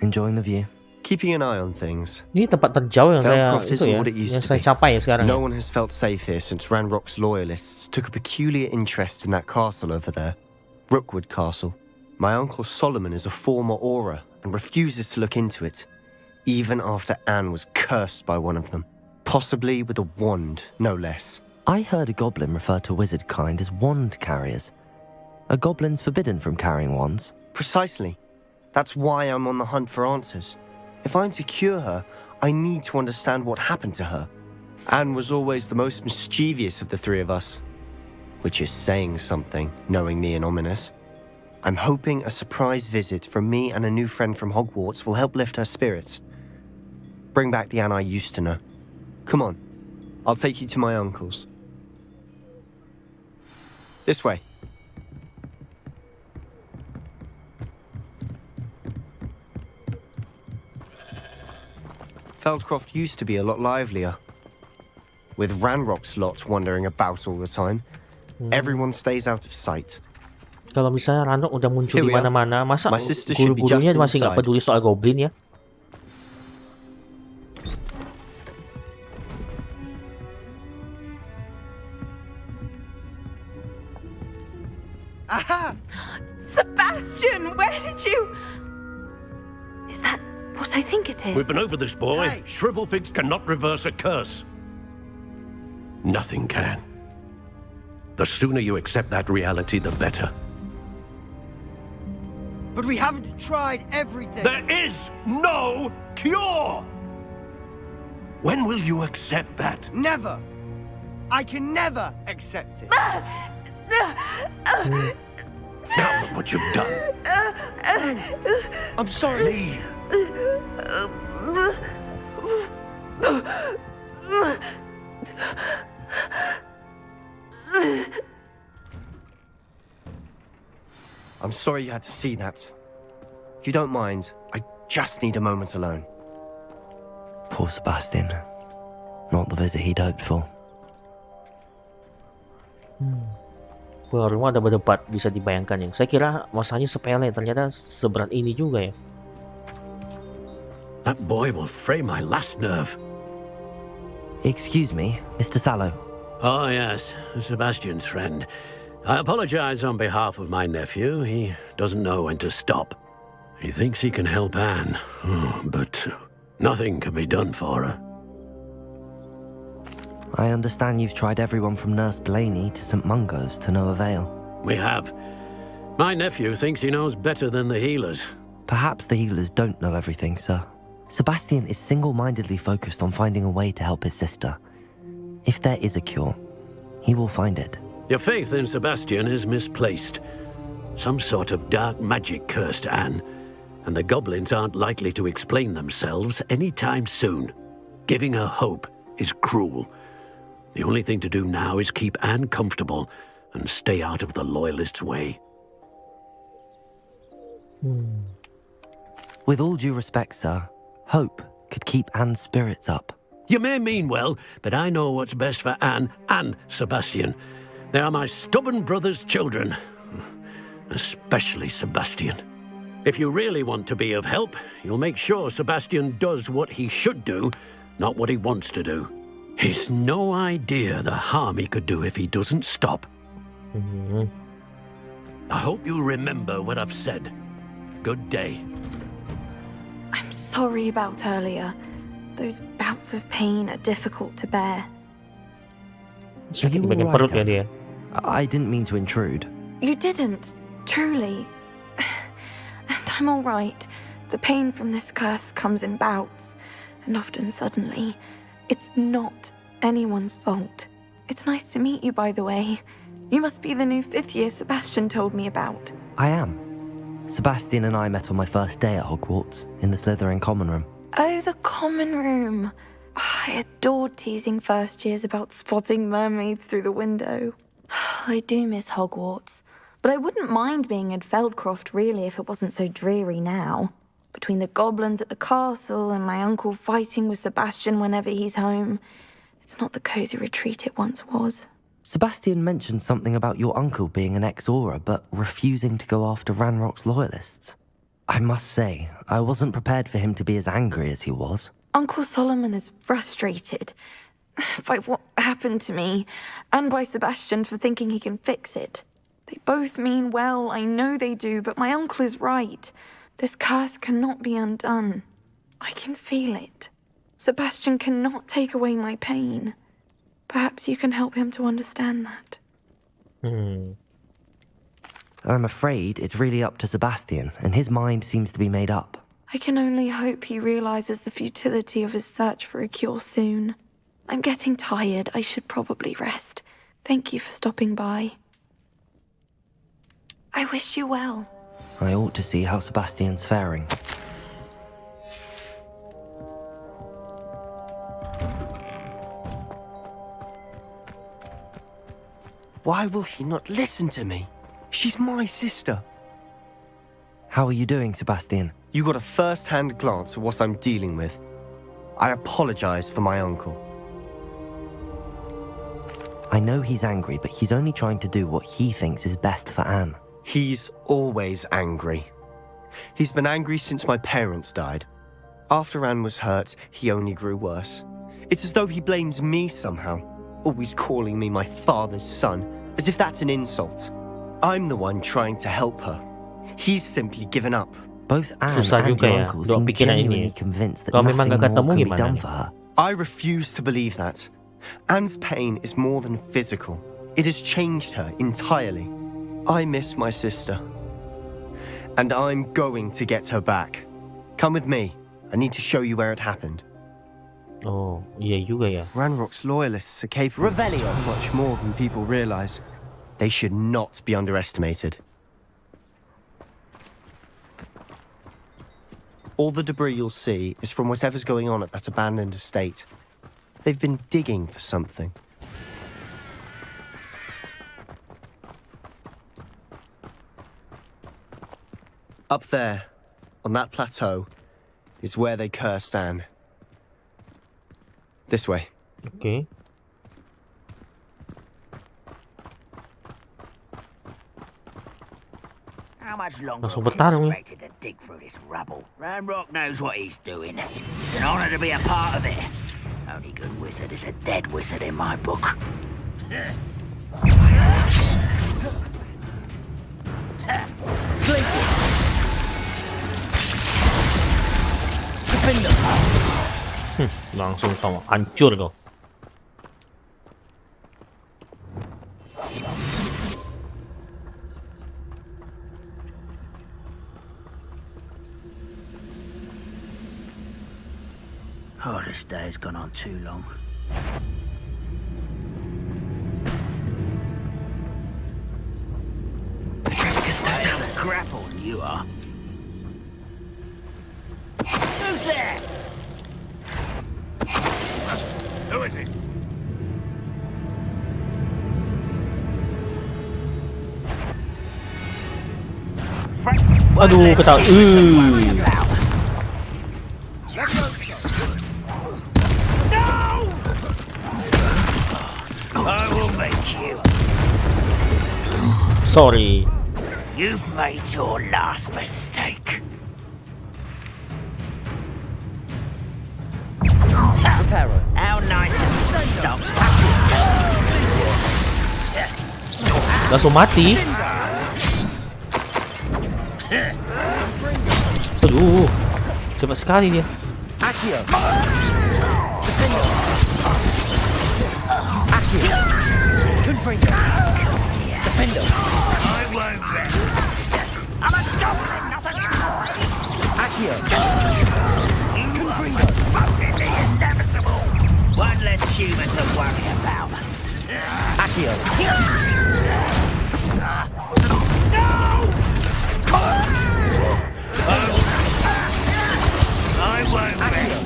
Enjoying the view. Keeping an eye on things. Ini tempat terjauh yang saya Feldcroft isn't what it used yang to saya be. capai ya sekarang. No one has felt safe here since Ranrock's loyalists took a peculiar interest in that castle over there, Rookwood Castle. My uncle Solomon is a former Auror and refuses to look into it, even after Anne was cursed by one of them, possibly with a wand, no less. I heard a goblin refer to wizard kind as wand carriers. Are goblins forbidden from carrying wands? Precisely. That's why I'm on the hunt for answers. If I'm to cure her, I need to understand what happened to her. Anne was always the most mischievous of the three of us, which is saying something, knowing me and ominous. I'm hoping a surprise visit from me and a new friend from Hogwarts will help lift her spirits. Bring back the Anne I used to know. Come on, I'll take you to my uncle's. This way. Feldcroft used to be a lot livelier, with Ranrock's lot wandering about all the time. Everyone stays out of sight. Kalau misalnya Ranrock udah muncul Here di we are. mana-mana, masa My sister should be guru-gurunya just masih nggak inside. peduli soal goblin ya? Aha! Sebastian, where did you... Is that what I think it is? We've been over this, boy. Hey. Shrivelfigs cannot reverse a curse. Nothing can. The sooner you accept that reality, the better. But we haven't tried everything. There is no cure! When will you accept that? Never. I can never accept it. Now look what you've done. I'm sorry. Leave. I'm sorry you had to see that. If you don't mind, I just need a moment alone. Poor Sebastian. Not the visit he'd hoped for. Baru ada berdebat, bisa dibayangkan ya. Saya kira masalahnya sepele, ternyata seberat ini juga ya. That boy will fray my last nerve. Excuse me, Mr. Sallow. Oh, yes, Sebastian's friend. I apologize on behalf of my nephew. He doesn't know when to stop. He thinks he can help Anne, but nothing can be done for her. I understand you've tried everyone from Nurse Blaney to St. Mungo's to no avail. We have. My nephew thinks he knows better than the healers. Perhaps the healers don't know everything, sir. Sebastian is single-mindedly focused on finding a way to help his sister. If there is a cure, he will find it. Your faith in Sebastian is misplaced. Some sort of dark magic cursed Anne, and the goblins aren't likely to explain themselves anytime soon. Giving her hope is cruel. The only thing to do now is keep Anne comfortable and stay out of the Loyalists' way. With all due respect, sir, hope could keep Anne's spirits up. You may mean well, but I know what's best for Anne and Sebastian. They are my stubborn brother's children. Especially Sebastian. If you really want to be of help, you'll make sure Sebastian does what he should do, not what he wants to do. He's no idea the harm he could do if he doesn't stop. I hope you remember what I've said. Good day. I'm sorry about earlier. Those bouts of pain are difficult to bear. Sakit You bagian all right, perut ya dia. I didn't mean to intrude. You didn't, truly. And I'm all right. The pain from this curse comes in bouts, and often suddenly. It's not anyone's fault. It's nice to meet you, by the way. You must be the new 5th year Sebastian told me about. I am. Sebastian and I met on my first day at Hogwarts, in the Slytherin common room. Oh, the common room. I adored teasing first years about spotting mermaids through the window. I do miss Hogwarts, but I wouldn't mind being at Feldcroft really if it wasn't so dreary now. Between the goblins at the castle and my uncle fighting with Sebastian whenever he's home, it's not the cosy retreat it once was. Sebastian mentioned something about your uncle being an ex-Auror, but refusing to go after Ranrock's loyalists. I must say, I wasn't prepared for him to be as angry as he was. Uncle Solomon is frustrated by what happened to me, and by Sebastian for thinking he can fix it. They both mean well, I know they do, but my uncle is right. This curse cannot be undone. I can feel it. Sebastian cannot take away my pain. Perhaps you can help him to understand that. I'm afraid it's really up to Sebastian, and his mind seems to be made up. I can only hope he realizes the futility of his search for a cure soon. I'm getting tired. I should probably rest. Thank you for stopping by. I wish you well. I ought to see how Sebastian's faring. Why will he not listen to me? She's my sister. How are you doing, Sebastian? You got a first-hand glance at what I'm dealing with. I apologize for my uncle. I know he's angry, but he's only trying to do what he thinks is best for Anne. He's always angry. He's been angry since my parents died. After Anne was hurt, he only grew worse. It's as though he blames me somehow, always calling me my father's son, as if that's an insult. I'm the one trying to help her. He's simply given up. Both Anne Susah and juga your ya, uncle dua seem pikiran ini. genuinely convinced that Kalau nothing memang more gak ketemu can be gimana done nih? for her. I refuse to believe that. Anne's pain is more than physical. It has changed her entirely. I miss my sister. And I'm going to get her back. Come with me. I need to show you where it happened. Oh, iya juga ya. Ranrock's loyalists are capable of so much more than people realize. They should not be underestimated. All the debris you'll see is from whatever's going on at that abandoned estate. They've been digging for something. Up there, on that plateau, is where they cursed Anne. This way. Oke. How much longer Langsung are we bertarung nih. expected to dig through this rubble? Ranrock knows what he's doing. It's an honor to be a part of it. Only good wizard is a dead wizard in my book. Langsung kamu hancur kau. Oh, this day has gone on too long. Grapple, you are. Who's there? Who is it? Aduh, ketawa. I will make you. Sorry. You've made your last mistake. How nice of you to stop. Langsung mati. Aduh, cepat sekali dia. I won't rest. I'm a goblin, not a coward. You are fucking the inevitable. One less human to worry about. I won't rest.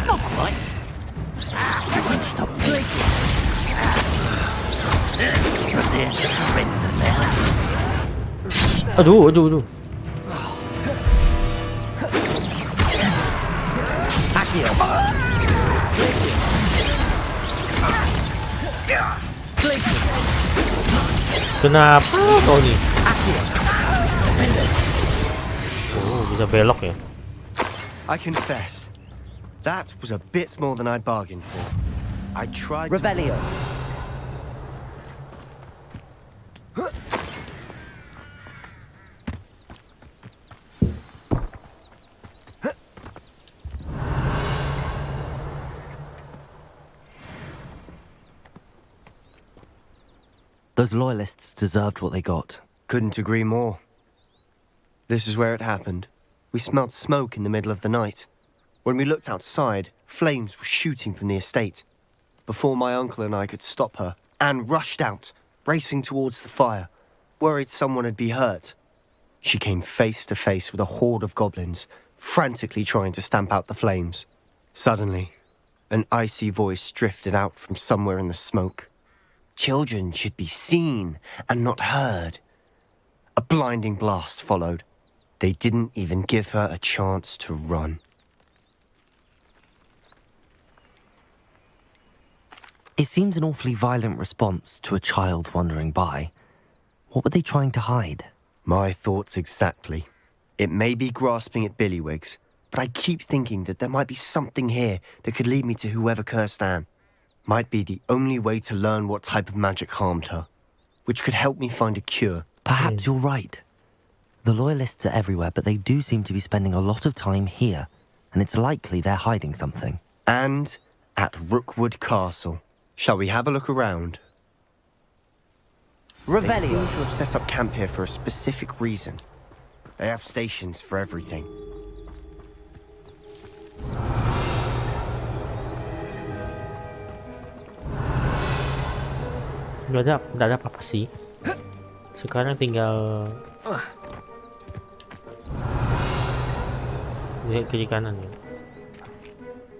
Not quite. Stop placing. But there's a surrender there. Aduh, aduh, aduh. Kenapa kau ni? Oh, bisa belok ya. I confess, that was a bit more than I'd bargained for. I tried Revelio. Those loyalists deserved what they got. Couldn't agree more. This is where it happened. We smelled smoke in the middle of the night. When we looked outside, flames were shooting from the estate. Before my uncle and I could stop her, Anne rushed out, racing towards the fire, worried someone had been hurt. She came face to face with a horde of goblins, frantically trying to stamp out the flames. Suddenly, an icy voice drifted out from somewhere in the smoke. Children should be seen and not heard. A blinding blast followed. They didn't even give her a chance to run. It seems an awfully violent response to a child wandering by. What were they trying to hide? My thoughts exactly. It may be grasping at billywhigs, but I keep thinking that there might be something here that could lead me to whoever cursed Anne. Might be the only way to learn what type of magic harmed her, which could help me find a cure. Perhaps you're right. The loyalists are everywhere, but they do seem to be spending a lot of time here, and it's likely they're hiding something. And at Rookwood Castle. Shall we have a look around? They Revelio. seem to have set up camp here for a specific reason. They have stations for everything. Nggak ada apa-apa sih. Sekarang tinggal lihat kiri kanan ya.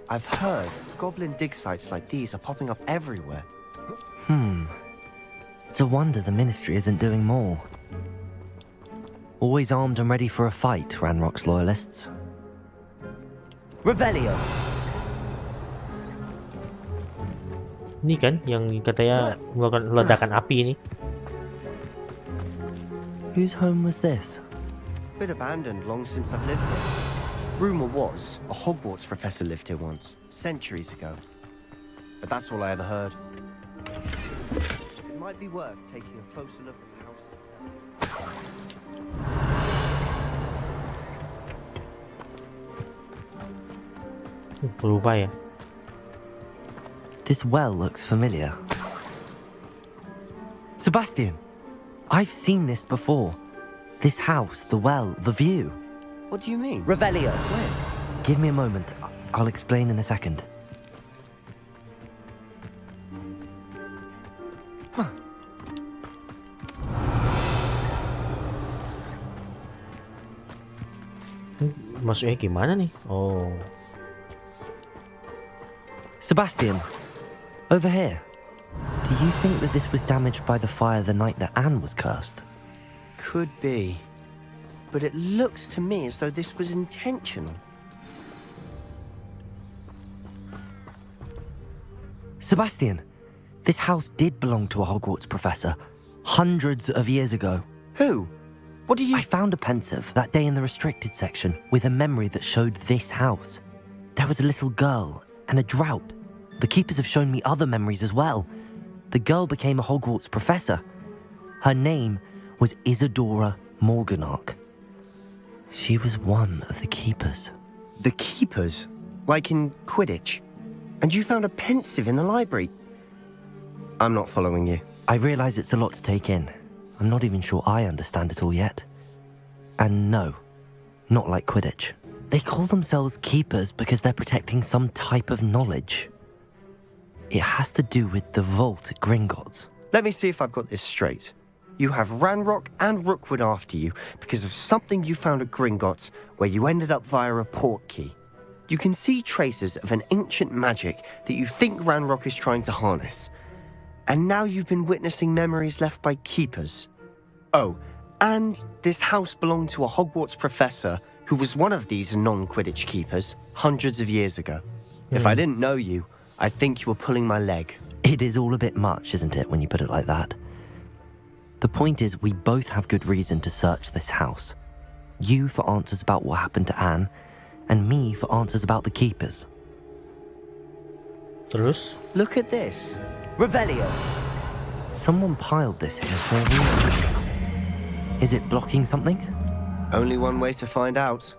I've heard goblin dig sites like these are popping up everywhere. It's a wonder the Ministry isn't doing more. Always armed and ready for a fight, Ranrock's loyalists. Revelio. Ini kan yang katanya melakukan ledakan api ini. Whose home was this? Bit abandoned long since I've lived here. Rumour was a Hogwarts professor lived here once, centuries ago. But that's all I ever heard. It might be worth taking a closer look at the house itself. Lupa ya. This well looks familiar. Sebastian! I've seen this before. This house, the well, the view. What do you mean? Revelio. When? Give me a moment. I'll explain in a second. Maksudnya gimana nih? Oh. Sebastian, over here. Do you think that this was damaged by the fire the night that Anne was cursed? Could be. But it looks to me as though this was intentional. Sebastian, this house did belong to a Hogwarts professor hundreds of years ago. Who? What do you... I found a pensive that day in the restricted section with a memory that showed this house. There was a little girl and a drought. The keepers have shown me other memories as well. The girl became a Hogwarts professor. Her name was Isadora Morganach. She was one of the keepers. The keepers? Like in Quidditch? And you found a pensive in the library? I'm not following you. I realize it's a lot to take in. I'm not even sure I understand it all yet. And no, not like Quidditch. They call themselves keepers because they're protecting some type of knowledge. It has to do with the vault at Gringotts. Let me see if I've got this straight. You have Ranrock and Rookwood after you because of something you found at Gringotts where you ended up via a port key. You can see traces of an ancient magic that you think Ranrock is trying to harness. And now you've been witnessing memories left by keepers. Oh, and this house belonged to a Hogwarts professor who was one of these non-Quidditch keepers hundreds of years ago. If I didn't know you, I'd think you were pulling my leg. It is all a bit much, isn't it, when you put it like that? The point is, we both have good reason to search this house. You for answers about what happened to Anne, and me for answers about the keepers. Terus? Look at this. Revelio! Someone piled this here for a reason. Is it blocking something? Only one way to find out.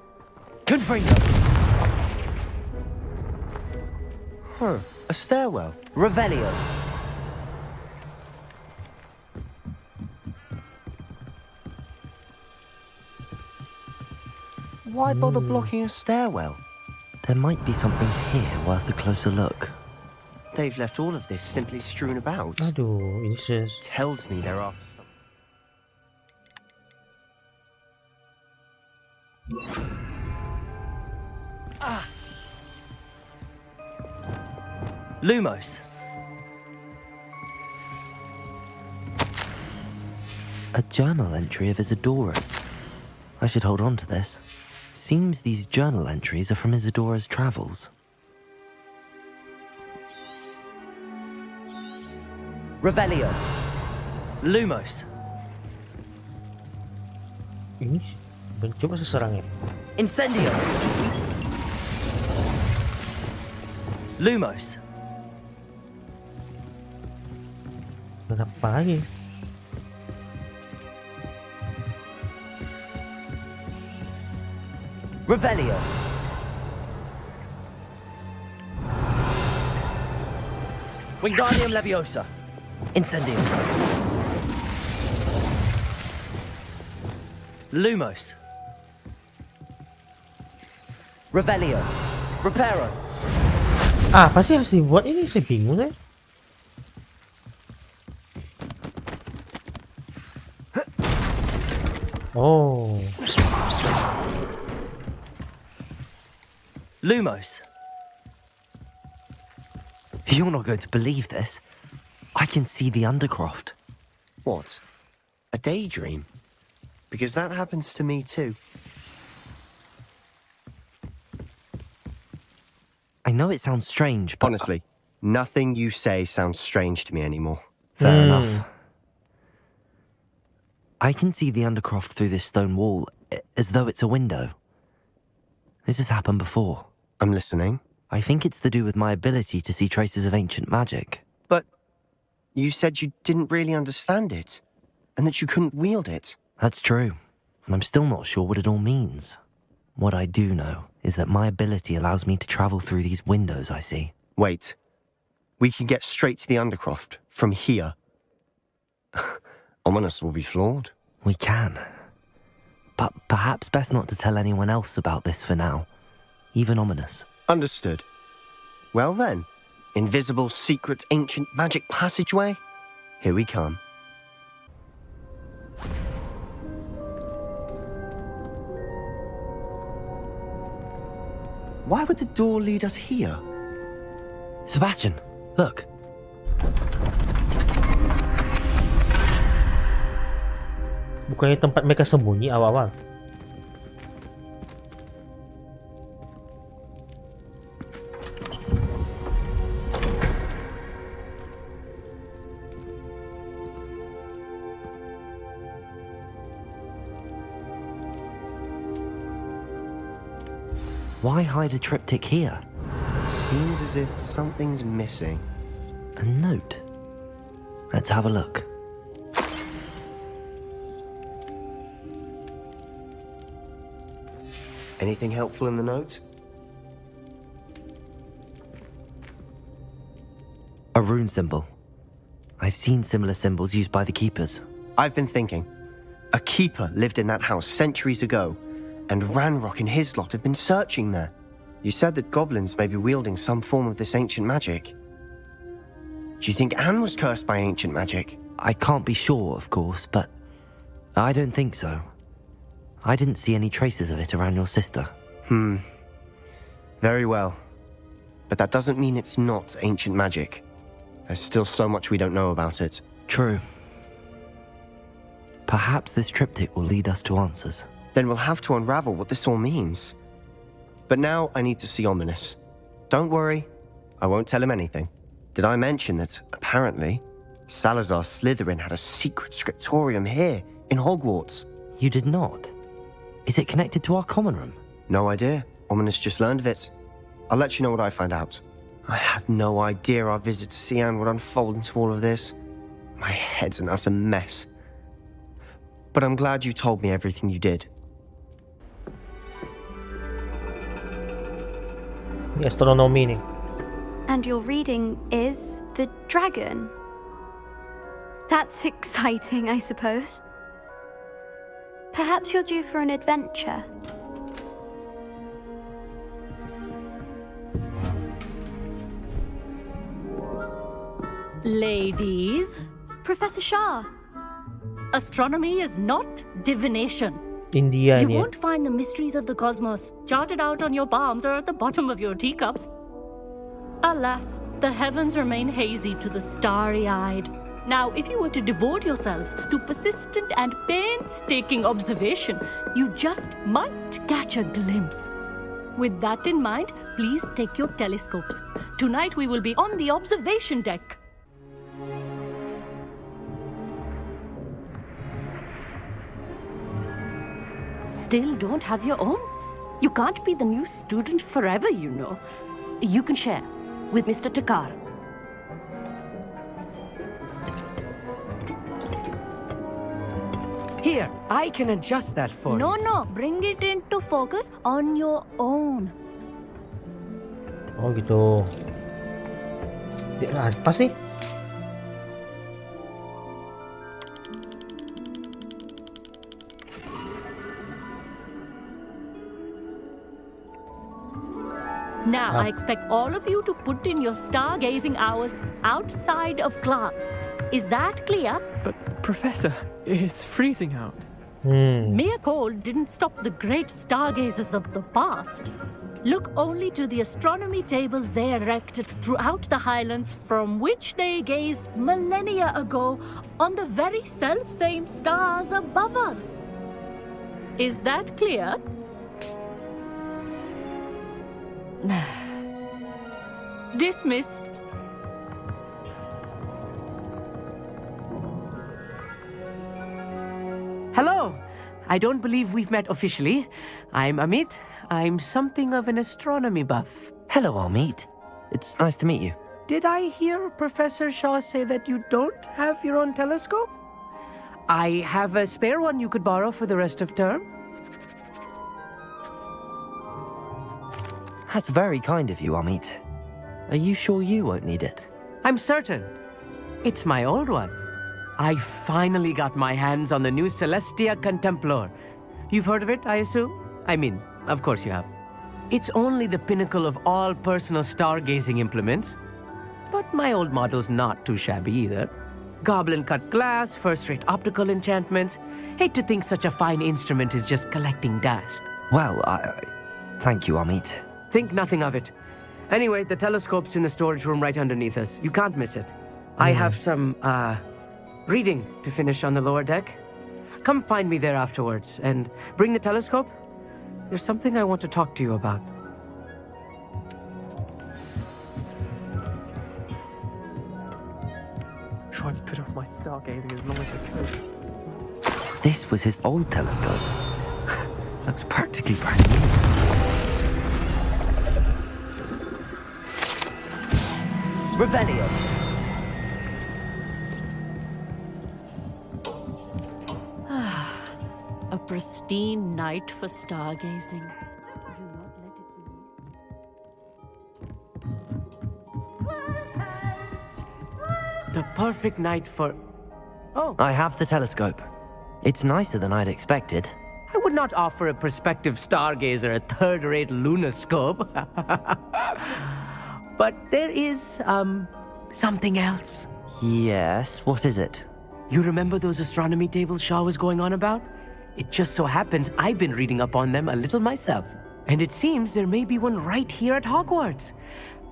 Confringo! Huh. A stairwell. Revelio! Why bother blocking a stairwell? There might be something here worth a closer look. They've left all of this simply strewn about. Aduh, ini sih. Tells me they're after something. Lumos! A journal entry of Isadora's. I should hold on to this. Seems these journal entries are from Isadora's travels. Revelio. Lumos. Ini coba saya serangnya. Incendio. Lumos. Kenapa lagi? Revelio. Wingardium Leviosa. Incendio. Lumos. Revelio. Reparo. Apa sih harus dibuat ini? Saya bingung ya. Oh. Lumos. You're not going to believe this. I can see the Undercroft. What? A daydream? Because that happens to me too. I know it sounds strange, but... Honestly, nothing you say sounds strange to me anymore. Fair enough. I can see the Undercroft through this stone wall, as though it's a window. This has happened before. I'm listening. I think it's to do with my ability to see traces of ancient magic. But you said you didn't really understand it, and that you couldn't wield it. That's true, and I'm still not sure what it all means. What I do know is that my ability allows me to travel through these windows I see. Wait. We can get straight to the Undercroft from here. Ominous will be flawed. We can. But perhaps best not to tell anyone else about this for now. Even Ominous. Understood. Well then, invisible, secret, ancient magic passageway? Here we come. Why would the door lead us here? Sebastian, look. Bukannya tempat mereka sembunyi awal-awal? Why hide a triptych here? Seems as if something's missing. A note. Let's have a look. Anything helpful in the note? A rune symbol. I've seen similar symbols used by the keepers. I've been thinking. A keeper lived in that house centuries ago, and Ranrock and his lot have been searching there. You said that goblins may be wielding some form of this ancient magic. Do you think Anne was cursed by ancient magic? I can't be sure, of course, but I don't think so. I didn't see any traces of it around your sister. Very well. But that doesn't mean it's not ancient magic. There's still so much we don't know about it. True. Perhaps this triptych will lead us to answers. Then we'll have to unravel what this all means. But now I need to see Ominous. Don't worry, I won't tell him anything. Did I mention that, apparently, Salazar Slytherin had a secret scriptorium here in Hogwarts. You did not? Is it connected to our common room? No idea. Ominous just learned of it. I'll let you know what I find out. I had no idea our visit to Sian would unfold into all of this. My head's an utter mess. But I'm glad you told me everything you did. Astronomi nih. And your reading is The Dragon. That's exciting, I suppose. Perhaps you're due for an adventure. Ladies, Professor Shah. astronomy is not divination. India You nih. won't find the mysteries of the cosmos charted out on your palms or at the bottom of your teacups. Alas, the heavens remain hazy to the starry-eyed. Now, if you were to devote yourselves to persistent and painstaking observation, you just might catch a glimpse. With that in mind, please take your telescopes. Tonight we will be on the observation deck. Still don't have your own? You can't be the new student forever, you know. You can share with Mr. Takar. Here, I can adjust that for you. No, bring it into focus on your own. Oh gitu. Apa sih? Now, I expect all of you to put in your stargazing hours outside of class. Is that clear? But, Professor, it's freezing out. Mere cold didn't stop the great stargazers of the past. Look only to the astronomy tables they erected throughout the Highlands from which they gazed millennia ago on the very self-same stars above us. Is that clear? Dismissed. Hello. I don't believe we've met officially. I'm Amit. I'm something of an astronomy buff. Hello, Amit. It's nice to meet you. Did I hear Professor Shaw say that you don't have your own telescope? I have a spare one you could borrow for the rest of term. That's very kind of you, Amit. Are you sure you won't need it? I'm certain. It's my old one. I finally got my hands on the new Celestia Contemplar. You've heard of it, I assume? I mean, of course you have. It's only the pinnacle of all personal stargazing implements. But my old model's not too shabby either. Goblin-cut glass, first-rate optical enchantments. Hate to think such a fine instrument is just collecting dust. Well, thank you, Amit. Think nothing of it. Anyway, the telescope's in the storage room right underneath us. You can't miss it. I have some, reading to finish on the lower deck. Come find me there afterwards, and bring the telescope. There's something I want to talk to you about. Trying to put off my stargazing as long as I can. This was his old telescope. Looks practically brand new. Revelio. A pristine night for stargazing. Do not let it be. The perfect night for... Oh, I have the telescope. It's nicer than I'd expected. I would not offer a prospective stargazer a third-rate lunoscope. But there is, something else. Yes, what is it? You remember those astronomy tables Shaw was going on about? It just so happens I've been reading up on them a little myself. And it seems there may be one right here at Hogwarts.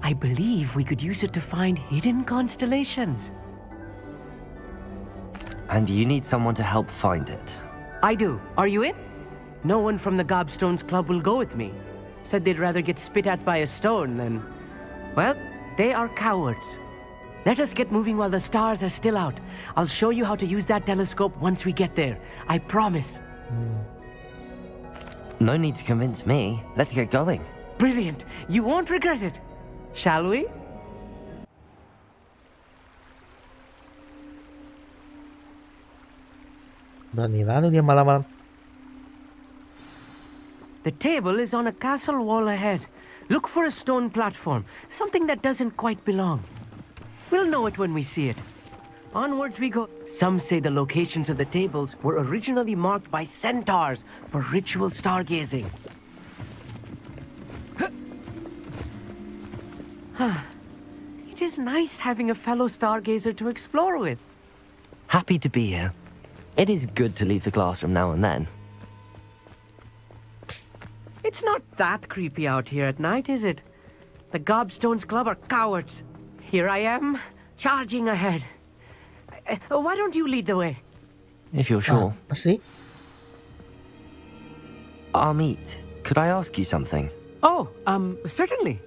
I believe we could use it to find hidden constellations. And you need someone to help find it. I do. Are you in? No one from the Gobstones Club will go with me. Said they'd rather get spit at by a stone than... Well, they are cowards. Let us get moving while the stars are still out. I'll show you how to use that telescope once we get there. I promise. No need to convince me. Let's get going. Brilliant. You won't regret it. Shall we? Berani lalu dia malam-malam. The table is on a castle wall ahead. Look for a stone platform, something that doesn't quite belong. We'll know it when we see it. Onwards we go. Some say the locations of the tables were originally marked by centaurs for ritual stargazing. It is nice having a fellow stargazer to explore with. Happy to be here. It is good to leave the classroom now and then. It's not that creepy out here at night, is it? The Gobstones Club are cowards. Here I am, charging ahead. Why don't you lead the way? If you're sure. Pasti. Amit, could I ask you something? Oh, certainly.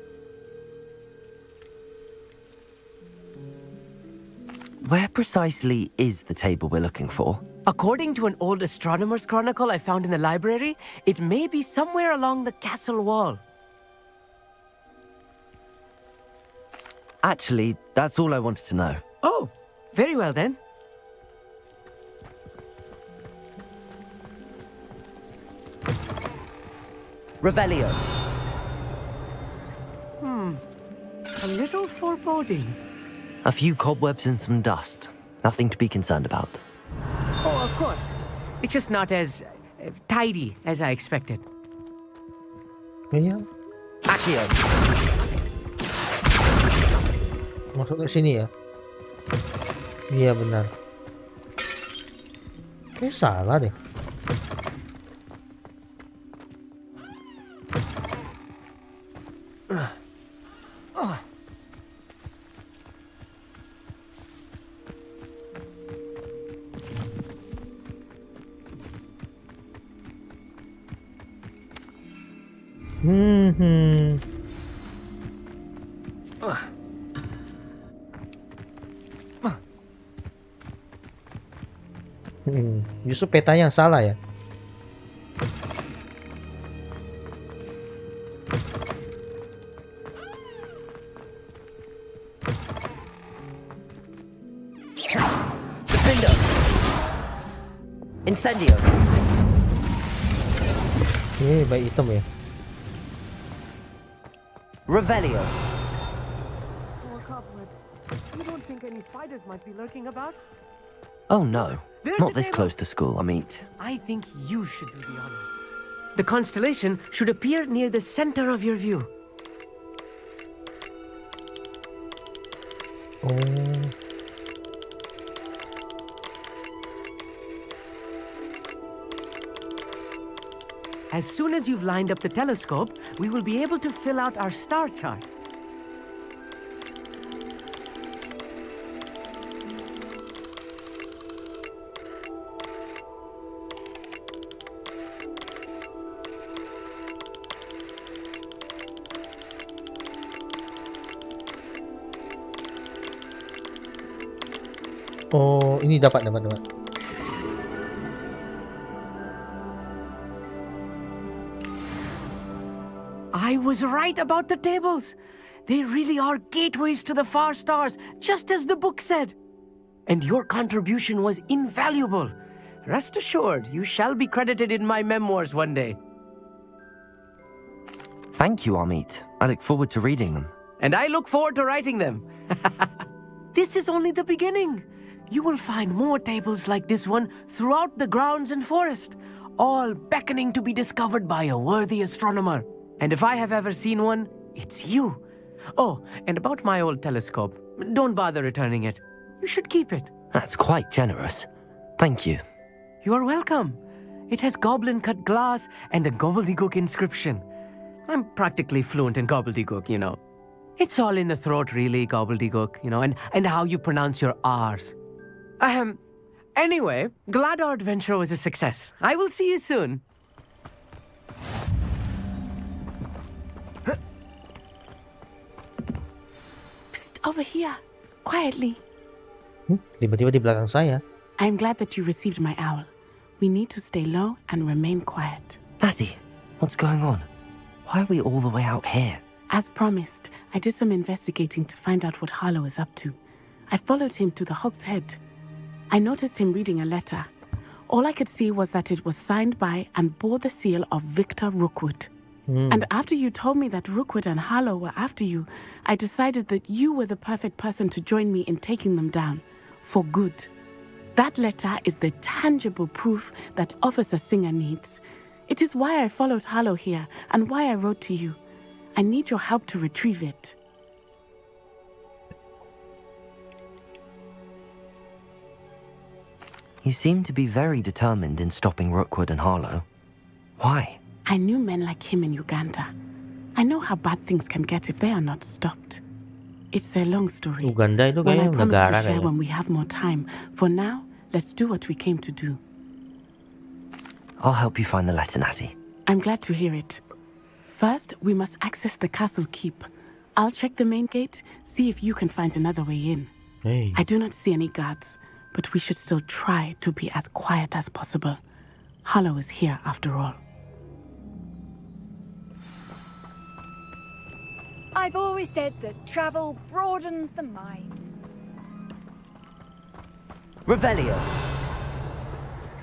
Where precisely is the table we're looking for? According to an old astronomer's chronicle I found in the library, it may be somewhere along the castle wall. Actually, that's all I wanted to know. Oh, very well then. Revelio. A little foreboding. A few cobwebs and some dust. Nothing to be concerned about. Oh, of course. It's just not as tidy as I expected. Iya. Accio. Masuk ke sini ya? Iya benar. Kayak salah deh. Justru petanya yang salah ya. Defender. Incendio. Ini baik hitam ya. Revelio. You don't think any spiders might be lurking about? Oh no. There's Not a this table. close to school, Amit. I think you should do the honors. The constellation should appear near the center of your view. Oh. As soon as you've lined up the telescope, we will be able to fill out our star chart. Oh, ini dapat. I was right about the tables. They really are gateways to the far stars, just as the book said. And your contribution was invaluable. Rest assured, you shall be credited in my memoirs one day. Thank you, Amit. I look forward to reading them. And I look forward to writing them. This is only the beginning. You will find more tables like this one throughout the grounds and forest, all beckoning to be discovered by a worthy astronomer. And if I have ever seen one, it's you. Oh, and about my old telescope, don't bother returning it. You should keep it. That's quite generous. Thank you. You are welcome. It has goblin-cut glass and a gobbledygook inscription. I'm practically fluent in gobbledygook, you know. It's all in the throat, really, gobbledygook, you know, and how you pronounce your R's. Anyway, glad our adventure was a success. I will see you soon. Psst, over here. quietly. Tiba-tiba di belakang saya. I'm glad that you received my owl. We need to stay low and remain quiet. Natty, what's going on? Why are we all the way out here? As promised, I did some investigating to find out what Harlow is up to. I followed him to the Hog's Head. I noticed him reading a letter. All I could see was that it was signed by and bore the seal of Victor Rookwood. And after you told me that Rookwood and Harlow were after you, I decided that you were the perfect person to join me in taking them down. For good. That letter is the tangible proof that Officer Singer needs. It is why I followed Harlow here and why I wrote to you. I need your help to retrieve it. You seem to be very determined in stopping Rookwood and Harlow. Why? I knew men like him in Uganda. I know how bad things can get if they are not stopped. It's a long story. Uganda itu One I kayaknya promise negara to share kayaknya. when we have more time. For now, let's do what we came to do. I'll help you find the letter, Natty. I'm glad to hear it. First, we must access the castle keep. I'll check the main gate, see if you can find another way in. Hey. I do not see any guards, but we should still try to be as quiet as possible. Harlow is here after all. I've always said that travel broadens the mind. Revelio.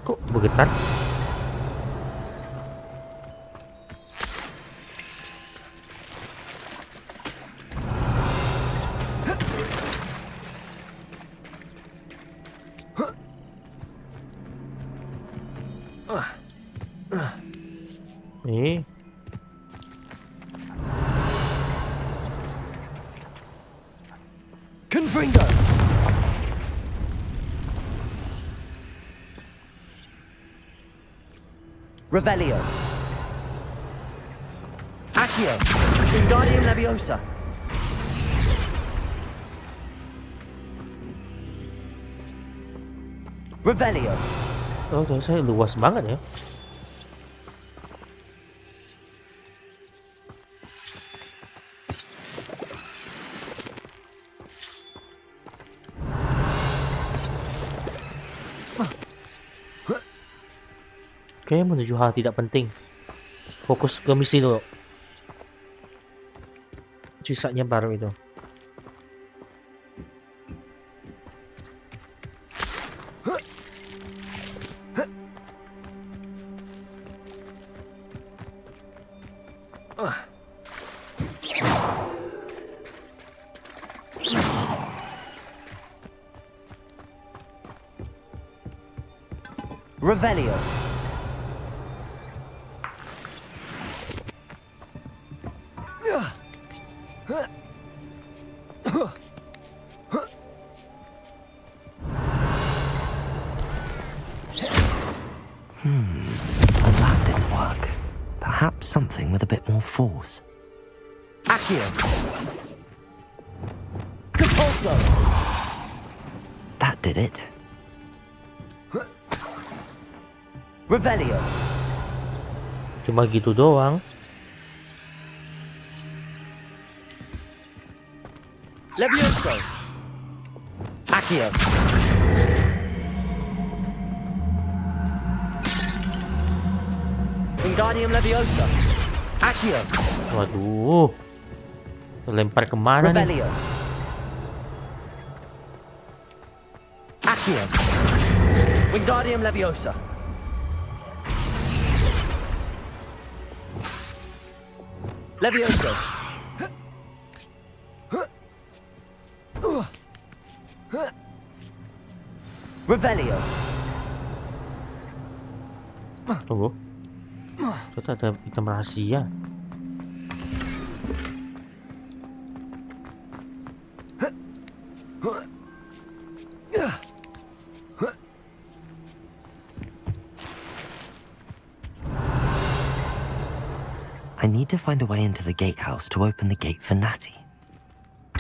Kok bergetar? Confringo. Revelio. Accio. Wingardium Leviosa. Revelio. Oh, saya luas banget ya. Kayaknya menuju hal tidak penting. Fokus ke misi dulu. Sisanya baru itu. Revelio. Well, that didn't work. Perhaps something with a bit more force. Accio. Compulso. That did it. Revelio. Cuma gitu doang. Levioso. Accio. Wingardium Leviosa. Accio. Waduh. Lempar kemana nih? Revelio. Accio. Wingardium Leviosa. Levioso. Revelio. Tunggu. Kita ada item rahasia. I need to find a way into the gatehouse to open the gate for Natty.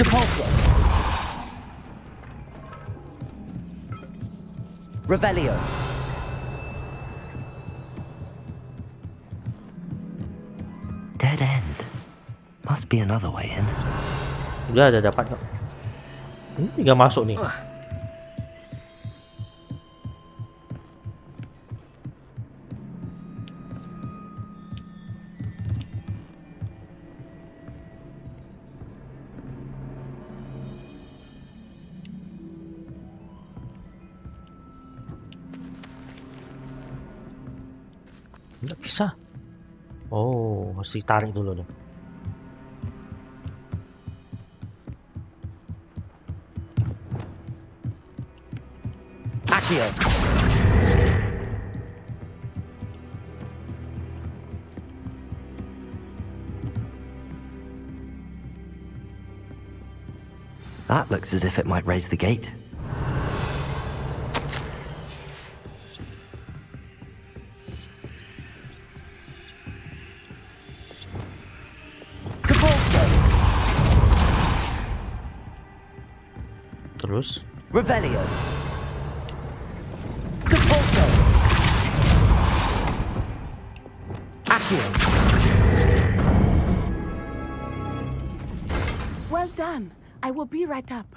Depulso. Revelio. Dead end. Must be another way in. Udah ada dapat kok. Tinggal masuk nih. Nggak bisa. Oh, mesti tarik dulu nih. Akio. That looks as if it might raise the gate. Terus? Revelio. Well done. I will be right up.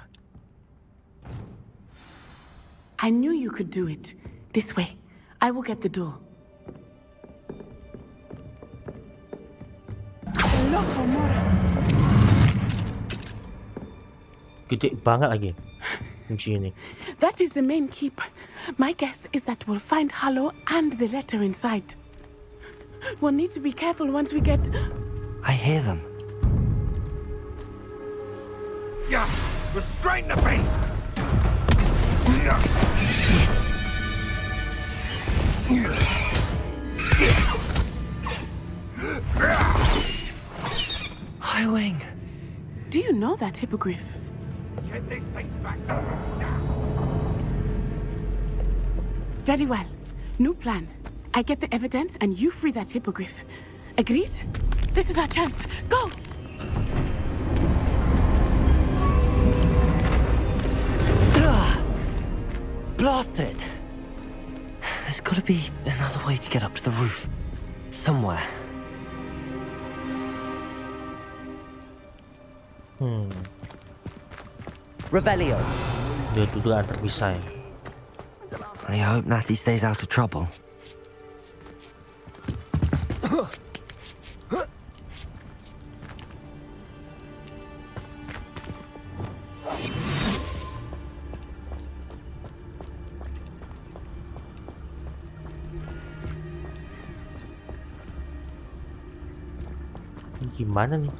I knew you could do it. This way. I will get the door. Gede banget lagi kunci ini. That is the main keep. My guess is that we'll find Halo and the letter inside. We'll need to be careful once we get... I hear them. Yeah, restrain the beast! Highwing. Do you know that hippogriff? Get this thing back to now. Very well. New plan. I get the evidence and you free that hippogriff. Agreed? This is our chance. Go! Blasted! There's got to be another way to get up to the roof. Somewhere. Revelio. Dia duduk terpisah. I hope Natty stays out of trouble. Gimana nih?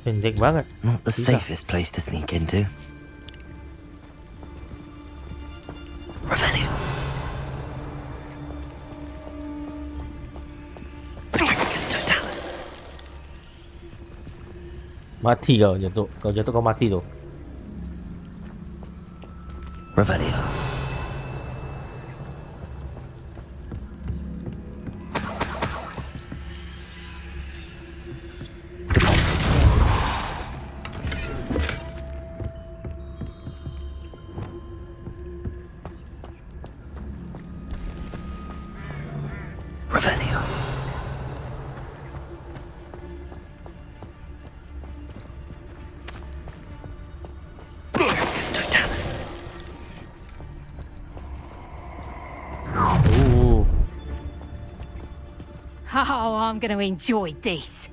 Pendek banget. Not the safest place to sneak into. Revelio. Totalis. Mati kau jatuh. Kau jatuh kau mati tuh. Revelio. Oh, I'm going to enjoy this.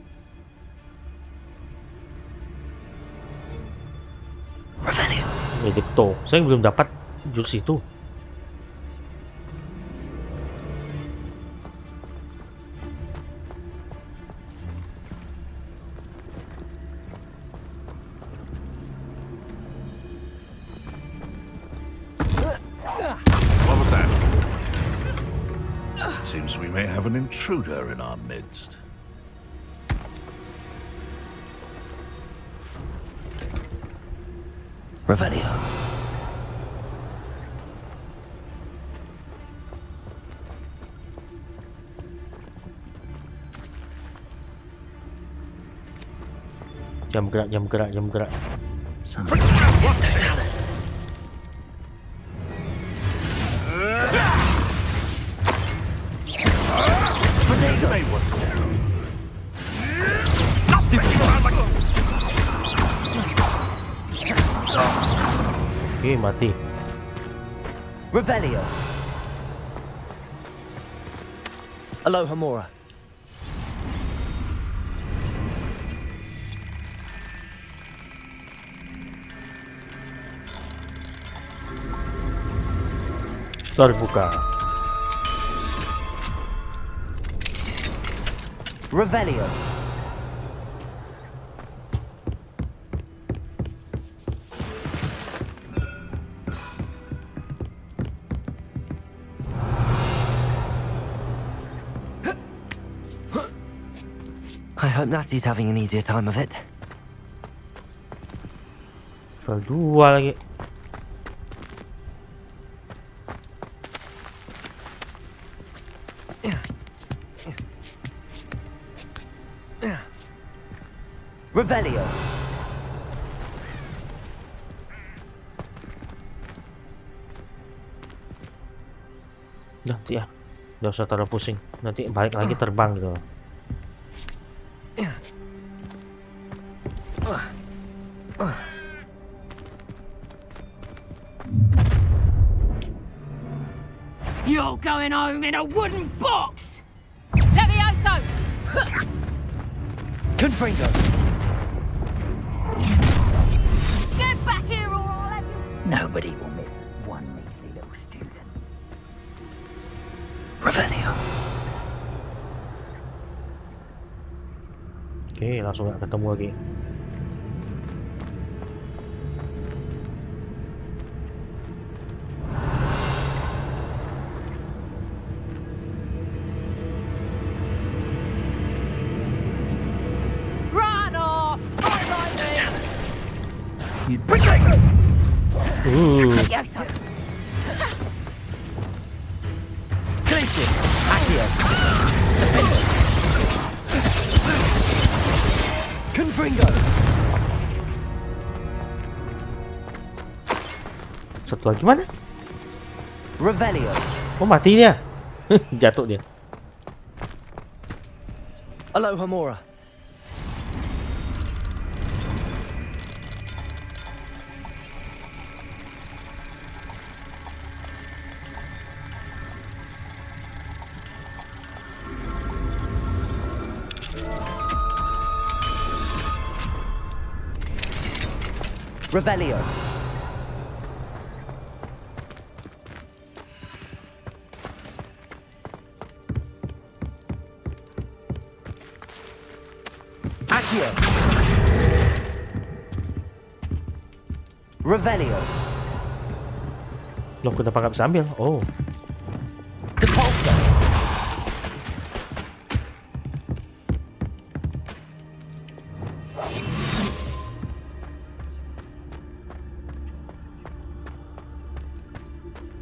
Revelio. Begitu. Saya belum dapat jurus itu. Seems we may have an intruder in our midst. Revelio. Jam gerak. Oke, mati. Revelio. Aloha Mora. Terbuka. Revelio. I hope Natty's having an easier time of it. Level 2 lagi. Revelio. Nanti ya, nggak usah terlalu pusing. Nanti balik lagi terbang gitu. You're going home in a wooden box! Levioso! Confringo. Get back here or I'll have you... Nobody will miss one measly little student. Revelio. Oke, langsung nggak ketemu lagi. Run off! Levioso. Glacius. Accio. Defenders. Confringo. Satu lagi mana? Revelio. Oh, mati dia. Jatuh dia. Aloha Mora. Revelio. Accio. Revelio. Loh, kenapa nggak bisa ambil? Oh. Depulso.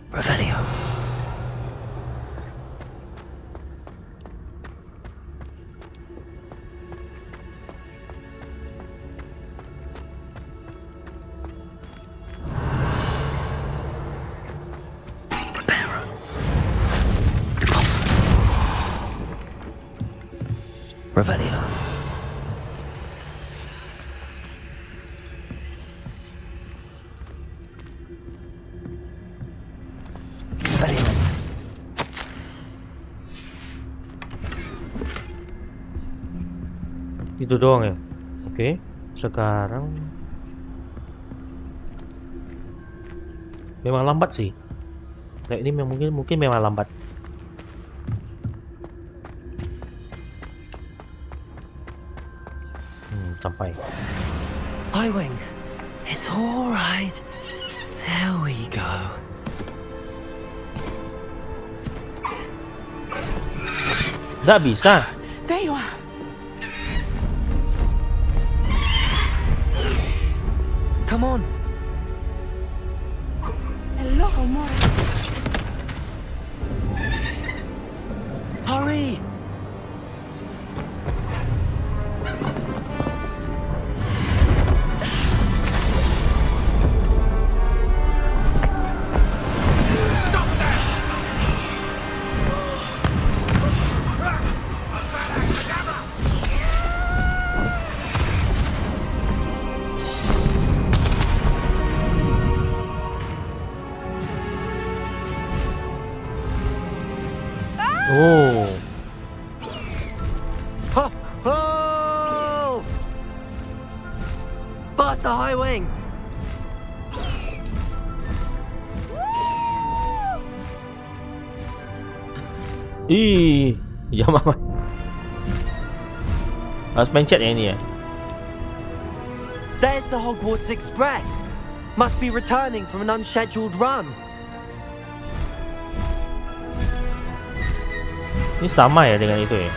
Revelio. Preparo. Depulso. Revelio. Experiments. Itu doang ya. Oke, sekarang memang lambat sih. Kayak ini mungkin memang lambat. Sampai. I-Wing. It's all right. There we go. Nggak bisa. There you are. Come on. Hello, more. Hurry. Oh. Oh! Faster, high wing. Ih, jam apa? Harus pencet yang ini ya. There's the Hogwarts Express. Must be returning from an unscheduled run. Ini sama ya dengan itu ya.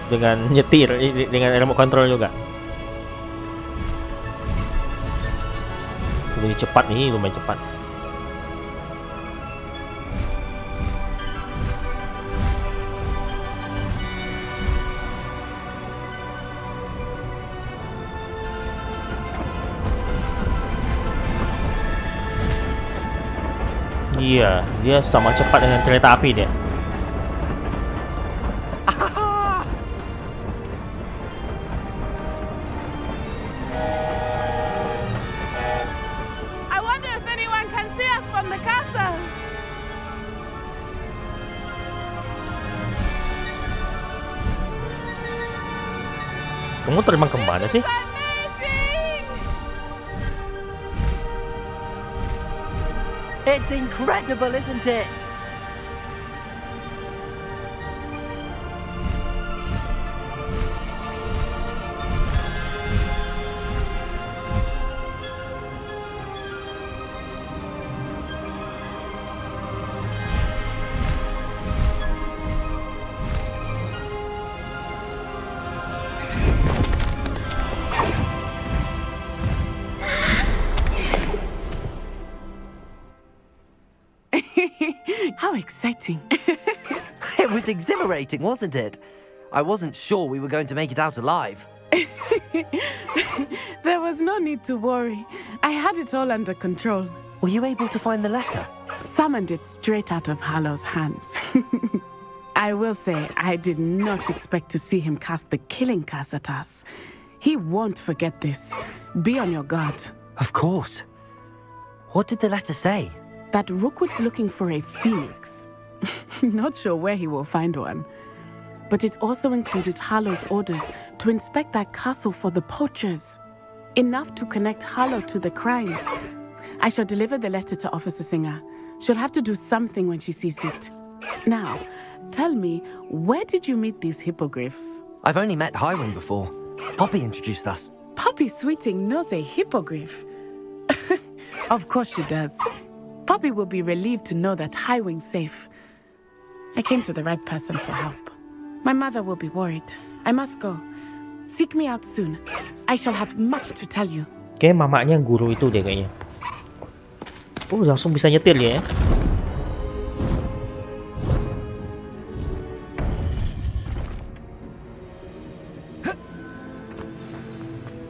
Dengan nyetir, dengan remote control juga. Lebih cepat nih, lumayan cepat. Iya, dia sama cepat dengan kereta api dia. I wonder if anyone can see us from the castle. Kamu terbang kemana sih? It's incredible, isn't it? How exciting. It was exhilarating, wasn't it? I wasn't sure we were going to make it out alive. There was no need to worry. I had it all under control. Were you able to find the letter? Summoned it straight out of Harlow's hands. I will say, I did not expect to see him cast the killing curse at us. He won't forget this. Be on your guard. Of course. What did the letter say? That Rookwood's looking for a phoenix. Not sure where he will find one. But it also included Harlow's orders to inspect that castle for the poachers. Enough to connect Harlow to the crimes. I shall deliver the letter to Officer Singer. She'll have to do something when she sees it. Now, tell me, where did you meet these hippogriffs? I've only met Highwing before. Poppy introduced us. Poppy Sweeting knows a hippogriff. Of course she does. Poppy will be relieved to know that Highwing's safe. I came to the right person for help. My mother will be worried. I must go. Seek me out soon. I shall have much to tell you. Kayak mamanya guru itu deh kayaknya. Langsung bisa nyetir ya.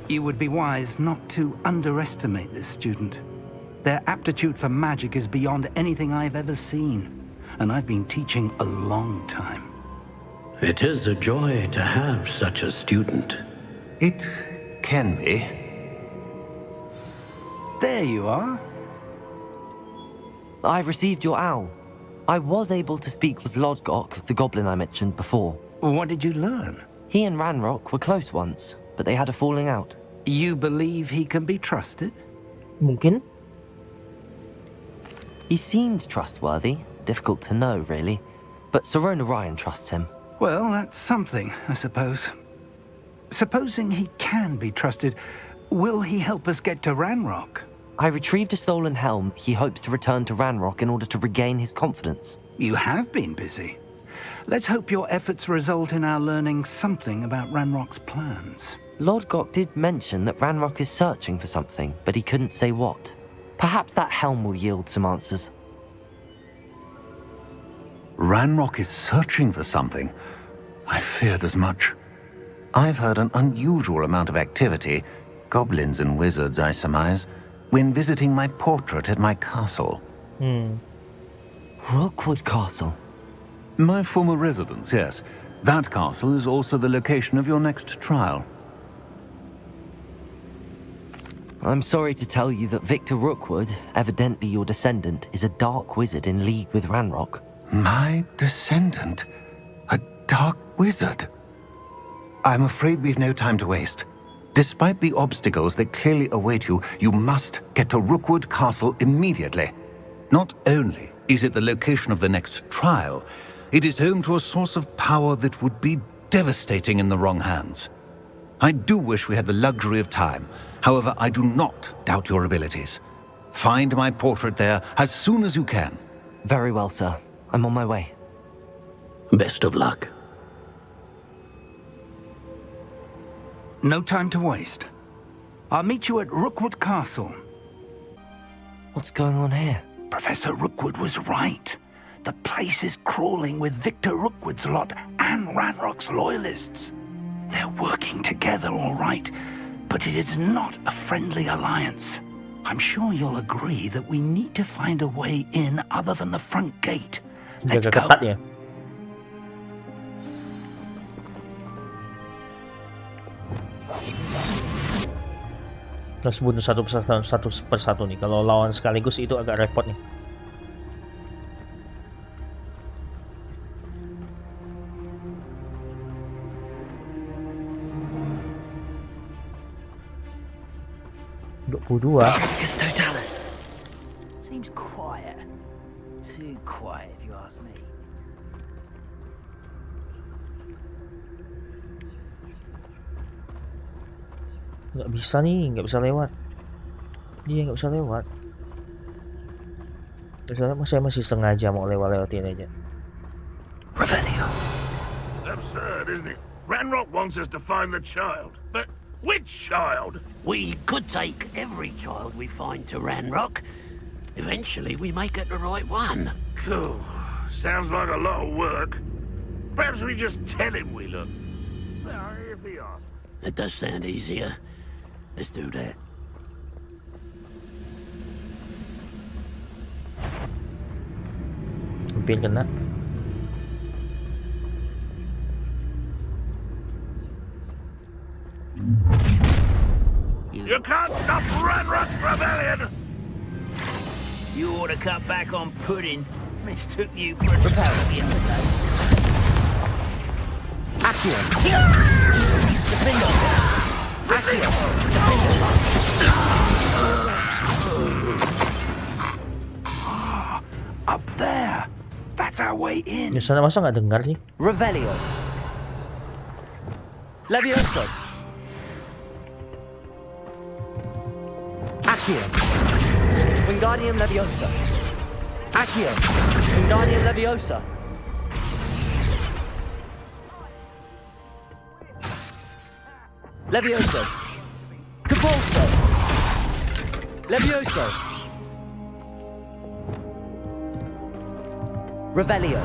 You would be wise not to underestimate this student. Their aptitude for magic is beyond anything I've ever seen, and I've been teaching a long time. It is a joy to have such a student. It can be. There you are. I received your owl. I was able to speak with Lodgok, the goblin I mentioned before. What did you learn? He and Ranrock were close once, but they had a falling out. You believe he can be trusted? Mungkin. He seemed trustworthy. Difficult to know, really. But Serona Ryan trusts him. Well, that's something, I suppose. Supposing he can be trusted, will he help us get to Ranrock? I retrieved a stolen helm he hopes to return to Ranrock in order to regain his confidence. You have been busy. Let's hope your efforts result in our learning something about Ranrock's plans. Lord Gok did mention that Ranrock is searching for something, but he couldn't say what. Perhaps that helm will yield some answers. Ranrock is searching for something. I feared as much. I've heard an unusual amount of activity, goblins and wizards, I surmise, when visiting my portrait at my castle. Rookwood Castle? My former residence, yes. That castle is also the location of your next trial. I'm sorry to tell you that Victor Rookwood, evidently your descendant, is a dark wizard in league with Ranrock. My descendant? A dark wizard? I'm afraid we've no time to waste. Despite the obstacles that clearly await you, you must get to Rookwood Castle immediately. Not only is it the location of the next trial, it is home to a source of power that would be devastating in the wrong hands. I do wish we had the luxury of time. However, I do not doubt your abilities. Find my portrait there as soon as you can. Very well, sir. I'm on my way. Best of luck. No time to waste. I'll meet you at Rookwood Castle. What's going on here? Professor Rookwood was right. The place is crawling with Victor Rookwood's lot and Ranrock's loyalists. They're working together, all right, but it is not a friendly alliance. I'm sure you'll agree that we need to find a way in other than the front gate. Let's go. Ketat ya. Kita harus bunuh satu persatu nih. Kalau lawan sekaligus itu agak repot nih. Seems quiet. Too quiet, if you ask me. Nggak bisa nih, nggak bisa lewat. Dia nggak bisa lewat. Soalnya saya masih sengaja mau lewatin aja. Revelio. Absurd, isn't it? Ranrock wants us to find the child, but which child? We could take every child we find to Ranrock. Eventually, we may get the right one. Cool. Sounds like a lot of work. Perhaps we just tell him we look. Well, if he asks. It does sound easier. Let's do that. Hampir kena. You can't stop Ranrock's rebellion! You ought to cut back on pudding. Mistook you for a child the other day. Accio! Defend yourself! Accio! Defend yourself! Up there! That's our way in! Ya sana masa nggak dengar sih? Revelio! Levioso! Accio! Wingardium Leviosa! Accio! Wingardium Leviosa! Levioso! Capulso! Levioso! Revelio!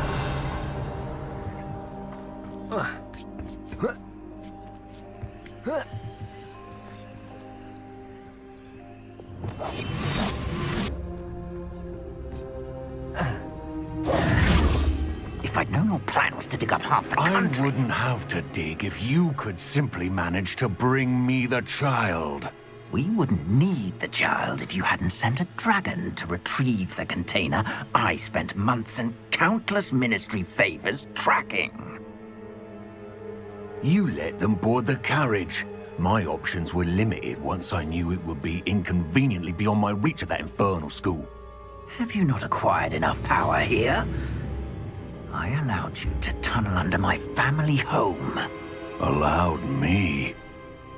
If I'd known your plan was to dig up half the country... I wouldn't have to dig if you could simply manage to bring me the child. We wouldn't need the child if you hadn't sent a dragon to retrieve the container I spent months and countless ministry favors tracking. You let them board the carriage. My options were limited once I knew it would be inconveniently beyond my reach at that infernal school. Have you not acquired enough power here? I allowed you to tunnel under my family home. Allowed me?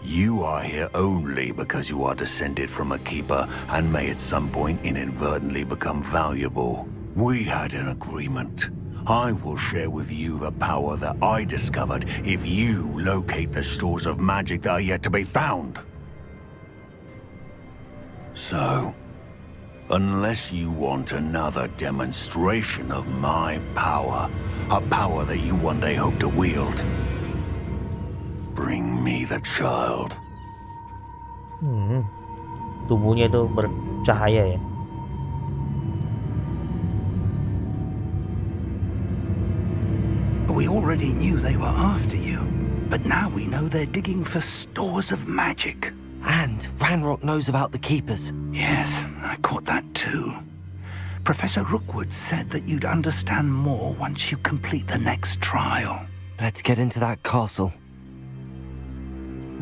You are here only because you are descended from a keeper and may at some point inadvertently become valuable. We had an agreement. I will share with you the power that I discovered if you locate the stores of magic that are yet to be found. So, unless you want another demonstration of my power, a power that you one day hope to wield, bring me the child. Tubuhnya itu bercahaya ya. We already knew they were after you, but now we know they're digging for stores of magic. And Ranrock knows about the keepers. Yes, I caught that too. Professor Rookwood said that you'd understand more once you complete the next trial. Let's get into that castle.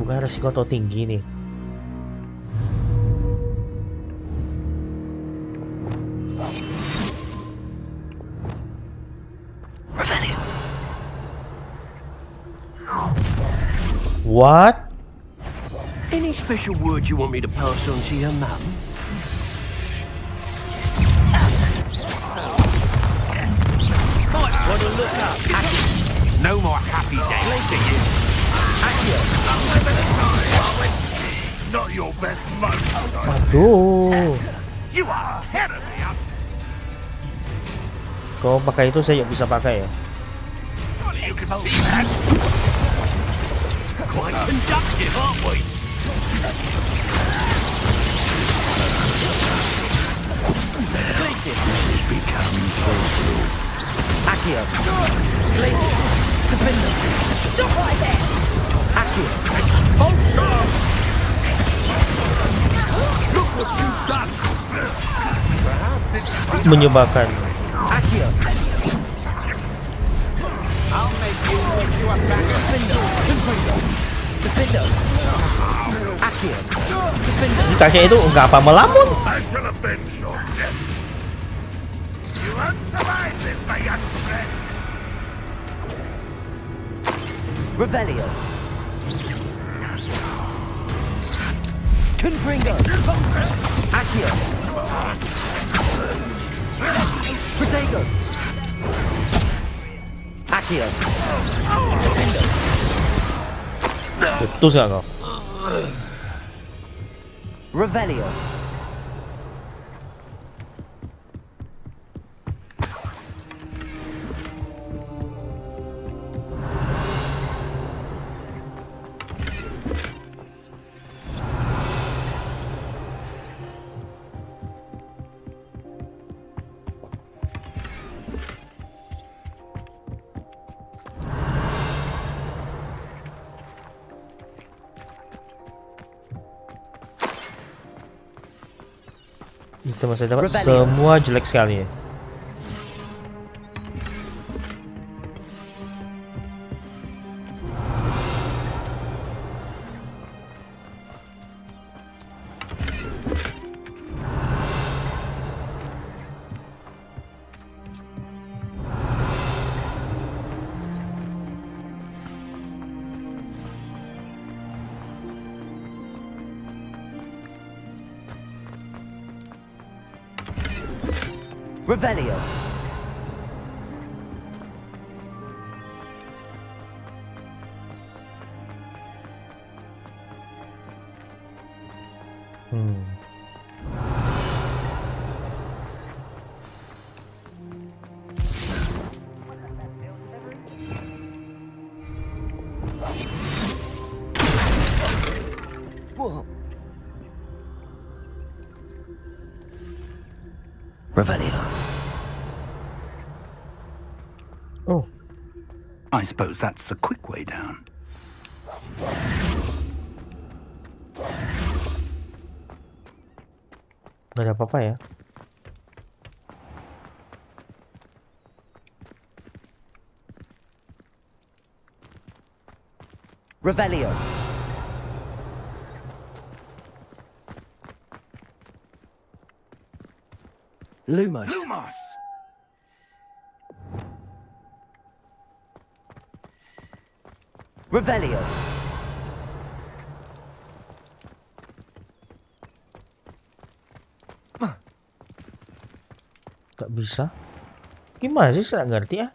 Bukan resiko atau tinggi nih. Revelio. What? Any special word you want me to pass on to your mum? Might want to look up. No more happy days. Not your best moment. Aduh. You are terribly up. Kalau pakai itu saya bisa pakai ya. You can see that. Quite conductive, aren't we? Glacius. Becoming closer. Accio. Glacius. Defender. Stop right there! Accio. Expulsion! Look what you've done! Menyebalkan. Accio. I'll make you wish you were back. Defender. Defender. Accio. Defender. Kakek itu nggak apa melamun. I shall avenge your death. You won't survive this, my young friend. Revelio. Confringo. Accio. Protego. Accio. Defender. Putus nggak kau? Revelio. Kita masih dapat semua jelek sekali ya. Revelio. Whoa. Revelio. Oh. I suppose that's the quick way down. Gak ada apa-apa ya. Revelio. Lumos. Lumos! Revelio. Gak bisa. Gimana sih? Saya nggak ngerti ya.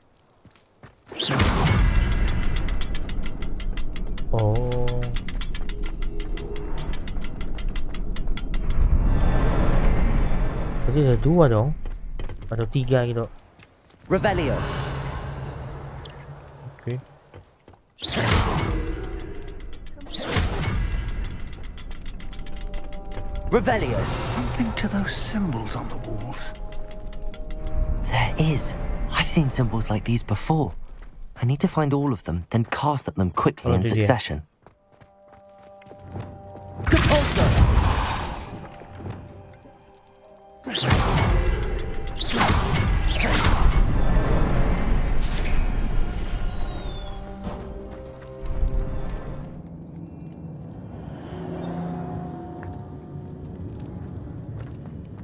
Oh. Berarti ada 2 dong. Atau 3 gitu. Revelio. Oke. Revelio. Something to those symbols on the walls. There is. I've seen symbols like these before. I need to find all of them, then cast at them quickly in succession.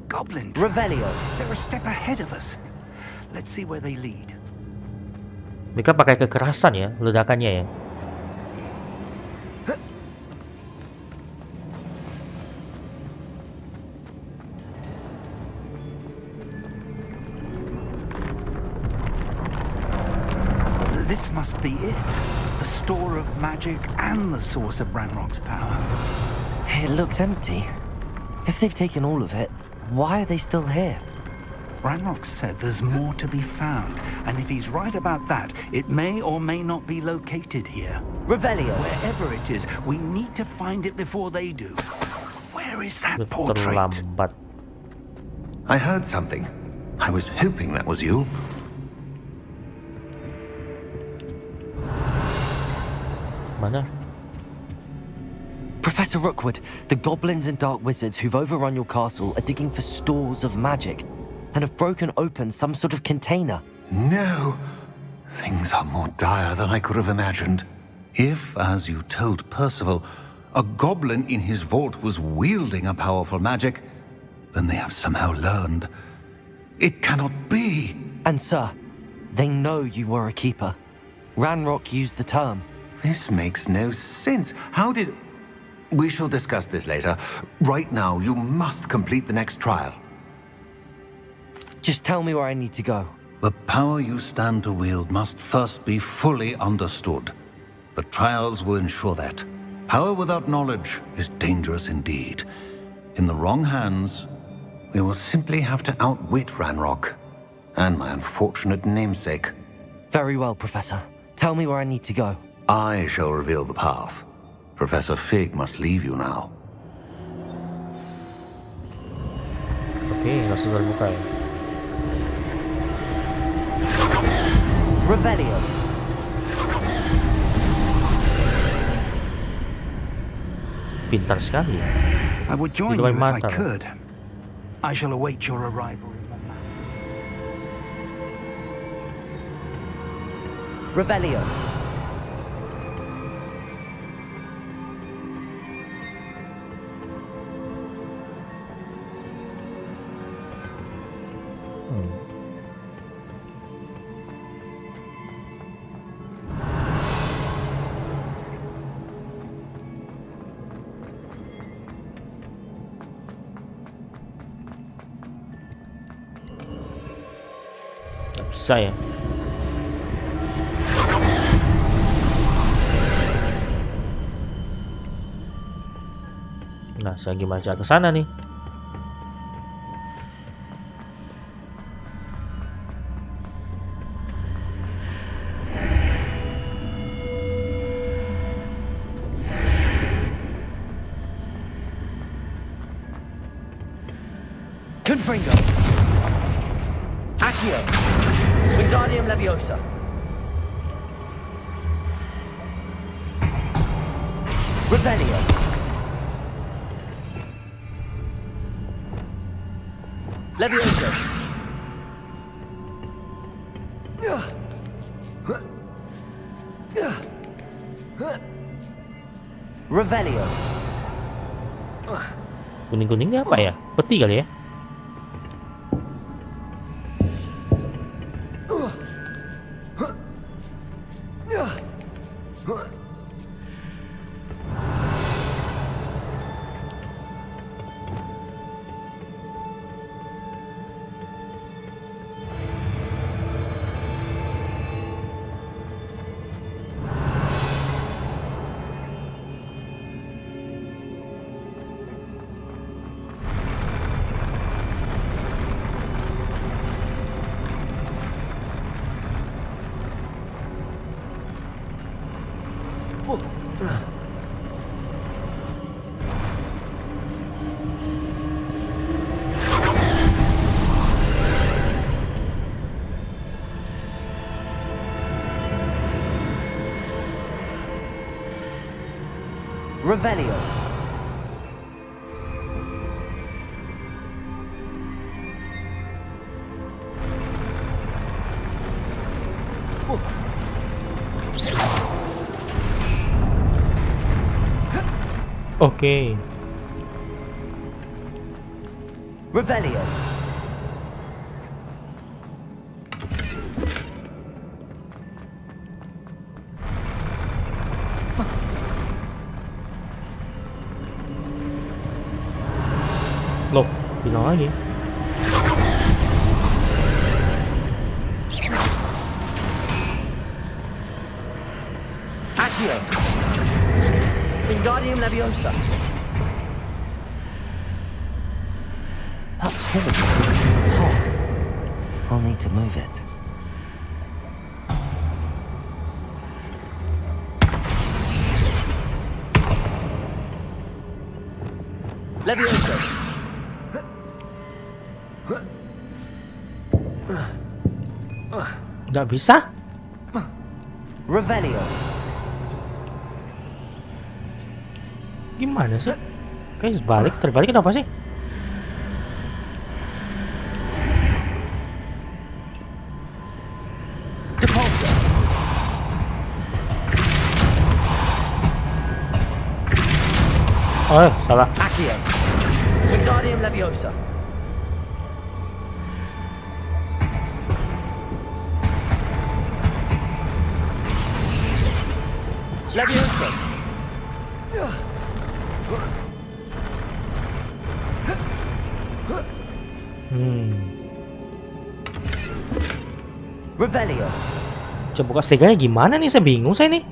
Goblin. Revelio. They're a step ahead of us. Let's see where they lead. Mereka pakai kekerasan ya, ledakannya ya. This must be it. The store of magic and the source of Ranrock's power. It looks empty. If they've taken all of it, why are they still here? Ranrock said there's more to be found, and if he's right about that, it may or may not be located here. Revelio. Wherever it is, we need to find it before they do. Where is that portrait? Terlambat. I heard something. I was hoping that was you. Mana? Professor Rookwood, the goblins and dark wizards who've overrun your castle are digging for stores of magic and have broken open some sort of container. No. Things are more dire than I could have imagined. If, as you told Percival, a goblin in his vault was wielding a powerful magic, then they have somehow learned. It cannot be. And sir, they know you were a keeper. Ranrock used the term. This makes no sense. How did... We shall discuss this later. Right now, you must complete the next trial. Just tell me where I need to go. The power you stand to wield must first be fully understood. The trials will ensure that. Power without knowledge is dangerous indeed. In the wrong hands, we will simply have to outwit Ranrock and my unfortunate namesake. Very well, Professor. Tell me where I need to go. I shall reveal the path. Professor Fig must leave you now. Oke, langsung terbuka ya. Revelio. Pintar sekali. I would join you if I could. I shall await your arrival. Revelio. Saya. Nah, saya gimana cara ke sana nih? Confringo. Accio. Wingardium Leviosa. Revelio. Leviosa. Revelio. Kuning-kuningnya apa ya? Peti kali ya? Revelio. Oke. Revelio. Loh, bilang lagi. Accio. Wingardium Leviosa. That pillar is hot. I'll need to move it. Leviosa. Nggak bisa? Revelio. Gimana sih? Kayak terbalik kenapa sih? Depulso. Oh, salah. Accio. Wingardium Leviosa. Leviosa. Revelio. Coba buka seganya gimana nih? Saya bingung saya nih.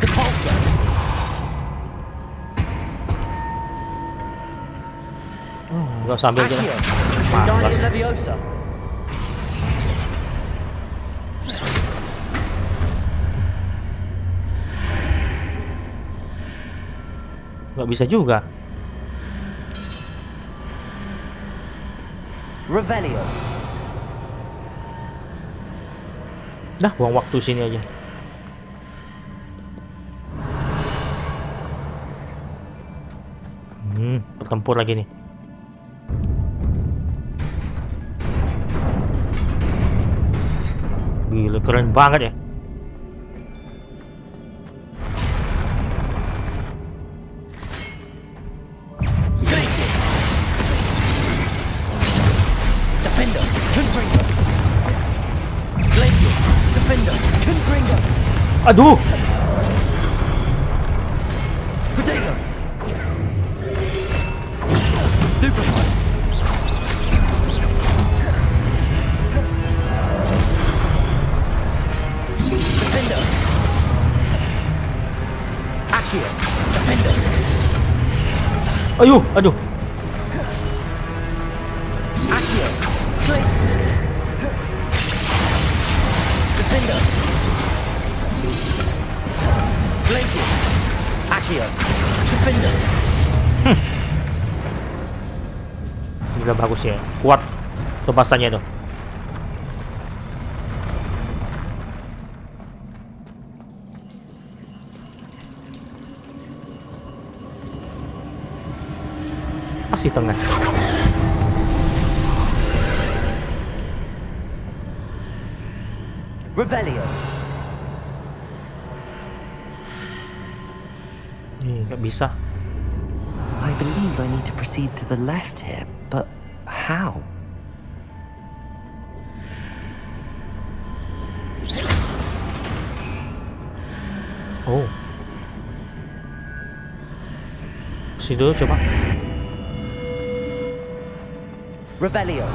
Depulso. Nggak sambil aja. Accio. Malas. Wingardium Leviosa. Nggak bisa juga. Revelio. Dah, buang waktu sini aja. Bertempur lagi nih. Gila, keren banget ya. Aduh. Potato. Stupefy. Defender. Accio. Defender. Aduh. Accio. Defender. Glacius. Accio. Defender. Gila, bagus ya. Kuat tebasannya tuh. Pasti tengah. Revelio. Nggak bisa. I believe I need to proceed to the left here, but how? Oh. Sini dulu coba. Revelio.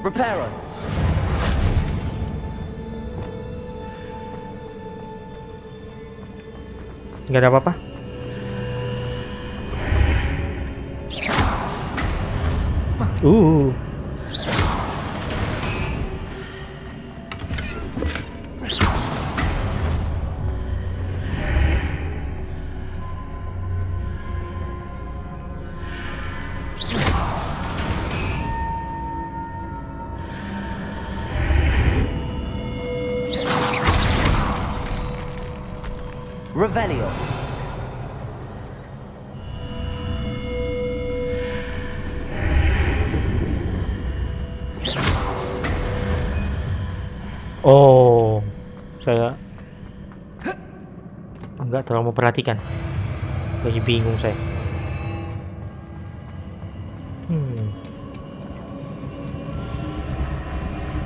Reparo. Nggak ada apa-apa. Revelio. Oh, saya enggak terlalu memperhatikan. Lagi bingung saya.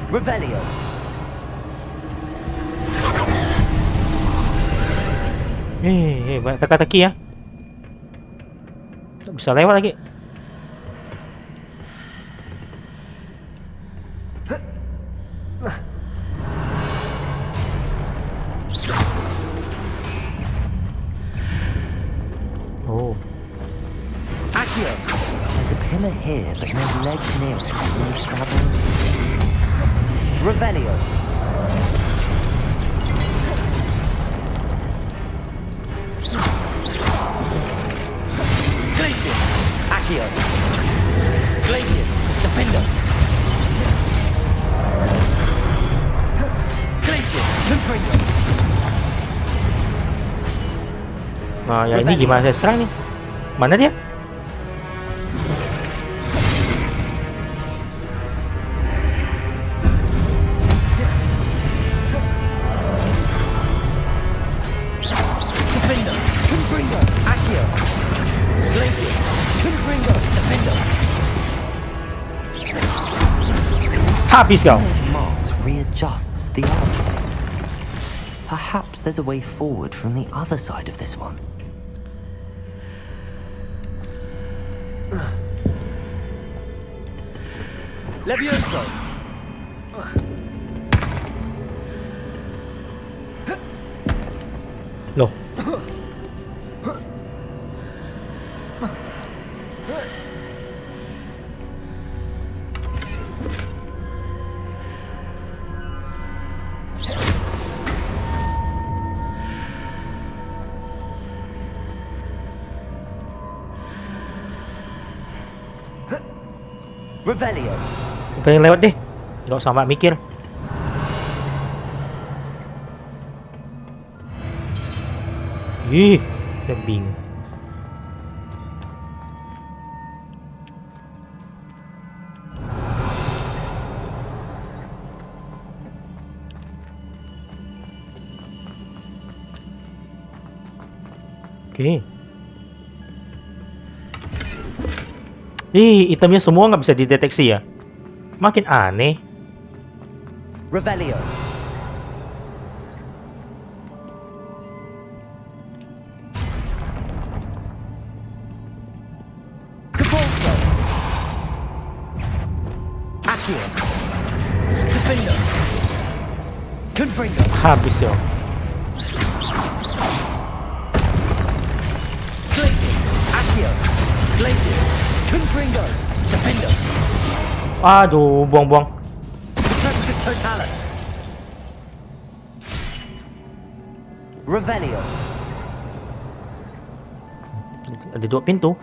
Revelio. Banyak teka-teki ya. Tak bisa lewat lagi. Oh. Accio. There's a pillar here, but no legs near it. No travel. Revelio. Glacius. Accio. Glacius. Defender. Glacius. Confringo. Nah, ya ini gimana saya serang nih? Mana dia? Habis kau. Mars readjusts the archways. Perhaps there's a way forward from the other side of this one. Levioso. Loh. Revelio. Pengen lewat deh. Nggak usah mak mikir. Ih, saya bingung. Oke. Itemnya semua nggak bisa dideteksi ya. Makin aneh. Revelio. Capolso. Accio. Defender. Confringo. Habis ya. Glacius. Accio. Glacius. Confringo. Defender. Aduh, buang-buang. Return Totalis. Revelio. Ada 2 pintu.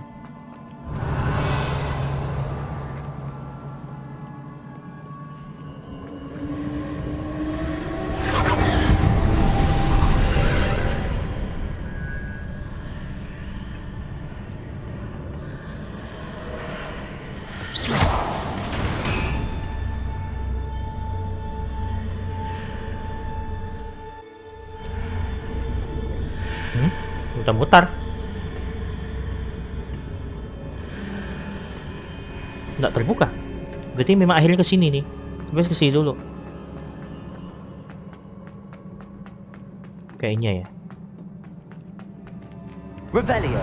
Mutar-mutar. Nggak terbuka. Berarti memang akhirnya ke sini nih. Coba ke sini dulu. Kayaknya ya. Revelio.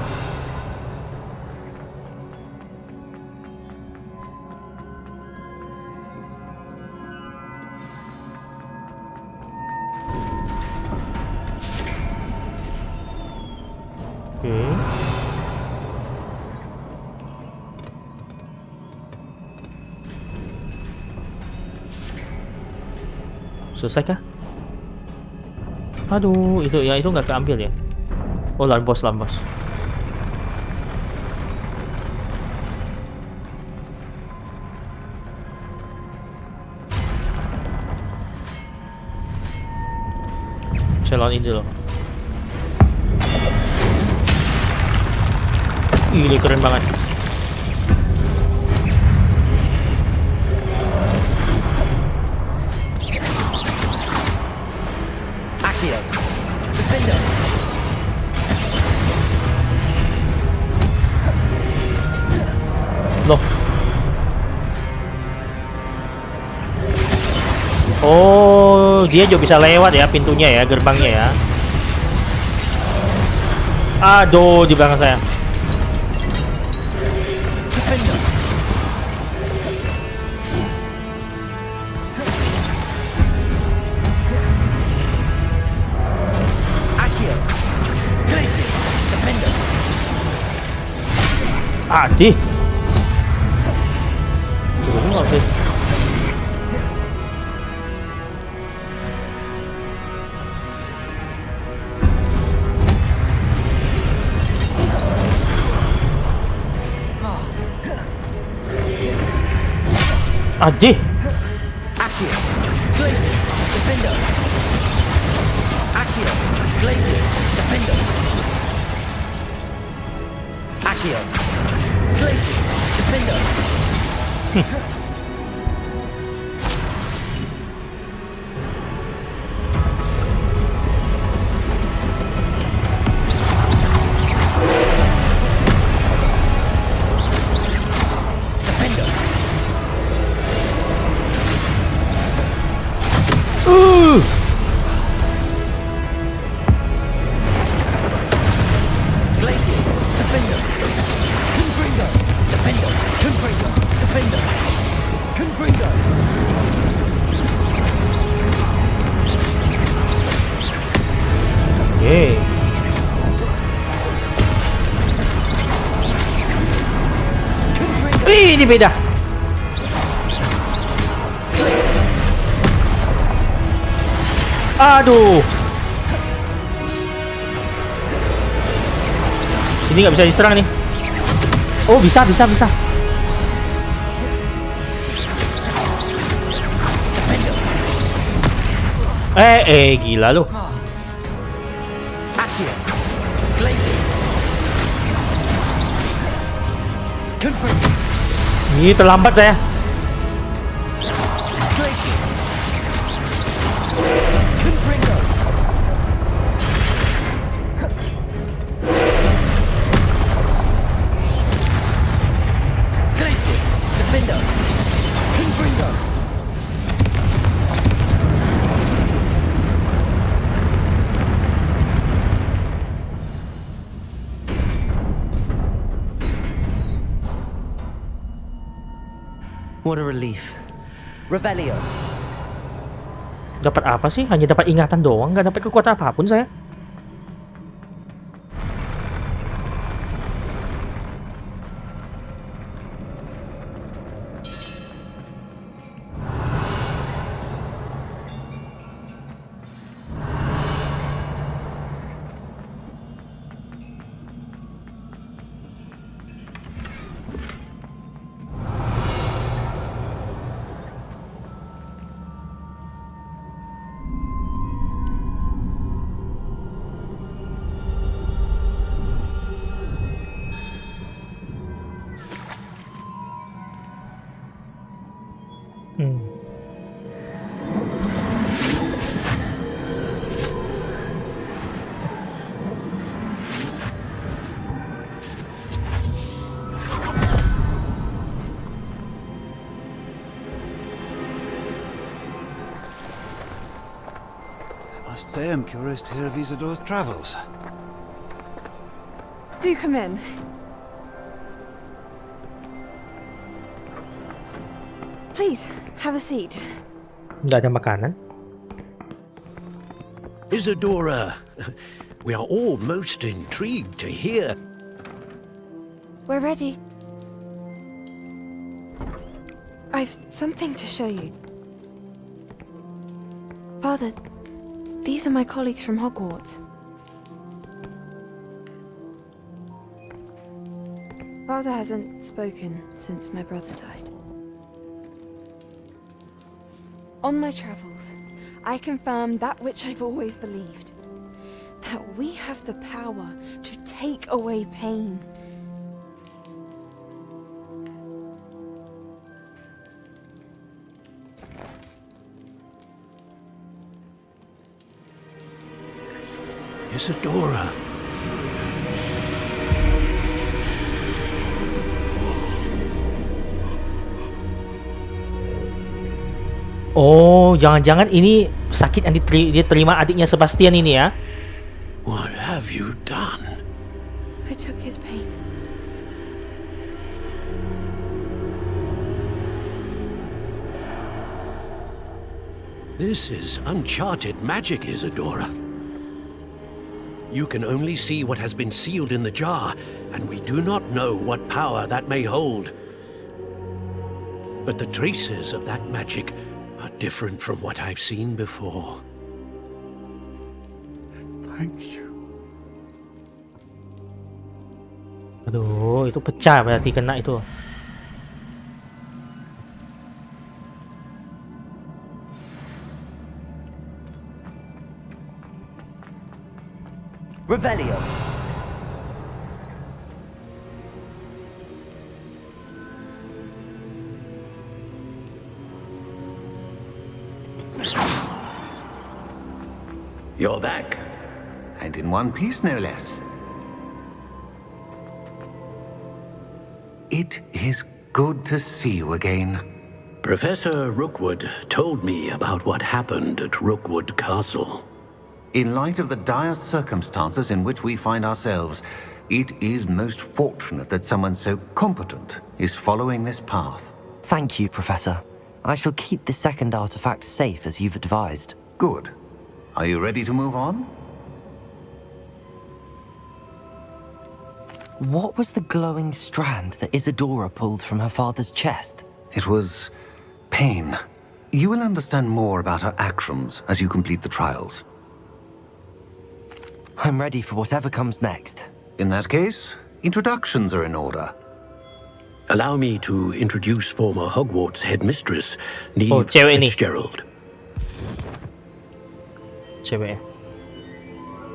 Selesai kah? Aduh, itu nggak keambil ya. Oh, lambos. Saya lawan ini loh. Ini keren banget. Loh. Oh, dia juga bisa lewat ya pintunya ya, gerbangnya ya. Aduh, di belakang saya. Adi. Adi. Ini beda. Aduh. Ini nggak bisa diserang nih. Oh, bisa. Gila lu. Ini terlambat saya. What a relief. Revelio. Dapat apa sih? Hanya dapat ingatan doang, nggak dapat kekuatan apapun saya. I must say I'm curious to hear of Isidore's travels. Do come in. Please, have a seat. Nggak ada makanan. Isadora, we are all most intrigued to hear. We're ready. I've something to show you. Father, these are my colleagues from Hogwarts. Father hasn't spoken since my brother died. On my travels, I confirmed that which I've always believed. That we have the power to take away pain. Isadora. Oh, jangan-jangan ini sakit yang dia terima adiknya Sebastian ini ya? What have you done? I took his pain. This is uncharted magic, Isadora. You can only see what has been sealed in the jar, and we do not know what power that may hold. But the traces of that magic are different from what I've seen before. Thank you. Aduh, itu pecah berarti kena itu. Revelio. You're back. And in one piece, no less. It is good to see you again. Professor Rookwood told me about what happened at Rookwood Castle. In light of the dire circumstances in which we find ourselves, it is most fortunate that someone so competent is following this path. Thank you, Professor. I shall keep the second artifact safe as you've advised. Good. Are you ready to move on? What was the glowing strand that Isadora pulled from her father's chest? It was pain. You will understand more about her actions as you complete the trials. I'm ready for whatever comes next. In that case, introductions are in order. Allow me to introduce former Hogwarts headmistress, Neve cewek ini. Fitzgerald. Cewek.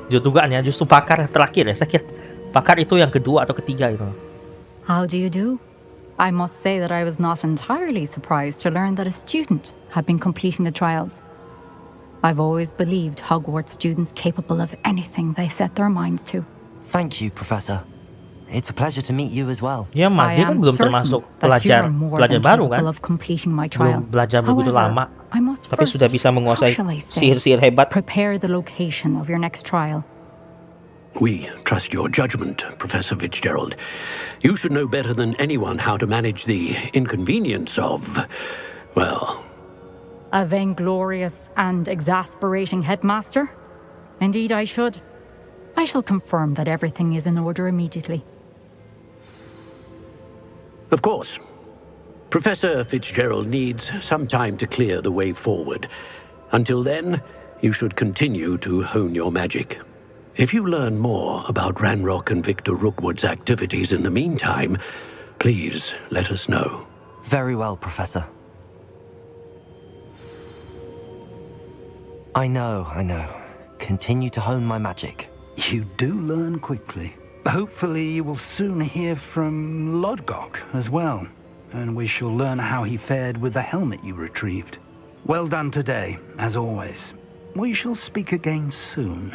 Dia dugaan ya, justru pakar yang terakhir ya. Saya kira pakar itu yang kedua atau ketiga itu. How do you do? I must say that I was not entirely surprised to learn that a student had been completing the trials. I've always believed Hogwarts students capable of anything they set their minds to. Thank you, Professor. It's a pleasure to meet you as well. Ya, Mak, dia kan belum termasuk pelajar baru kan? Belum belajar begitu lama. Tapi sudah bisa menguasai sihir-sihir hebat. Prepare the location of your next trial. We trust your judgment, Professor Fitzgerald. You should know better than anyone how to manage the inconvenience of, well... A vainglorious and exasperating headmaster? Indeed I should. I shall confirm that everything is in order immediately. Of course. Professor Fitzgerald needs some time to clear the way forward. Until then, you should continue to hone your magic. If you learn more about Ranrock and Victor Rookwood's activities in the meantime, please let us know. Very well, Professor. I know. Continue to hone my magic. You do learn quickly. Hopefully you will soon hear from Lodgok as well, and we shall learn how he fared with the helmet you retrieved. Well done today, as always. We shall speak again soon.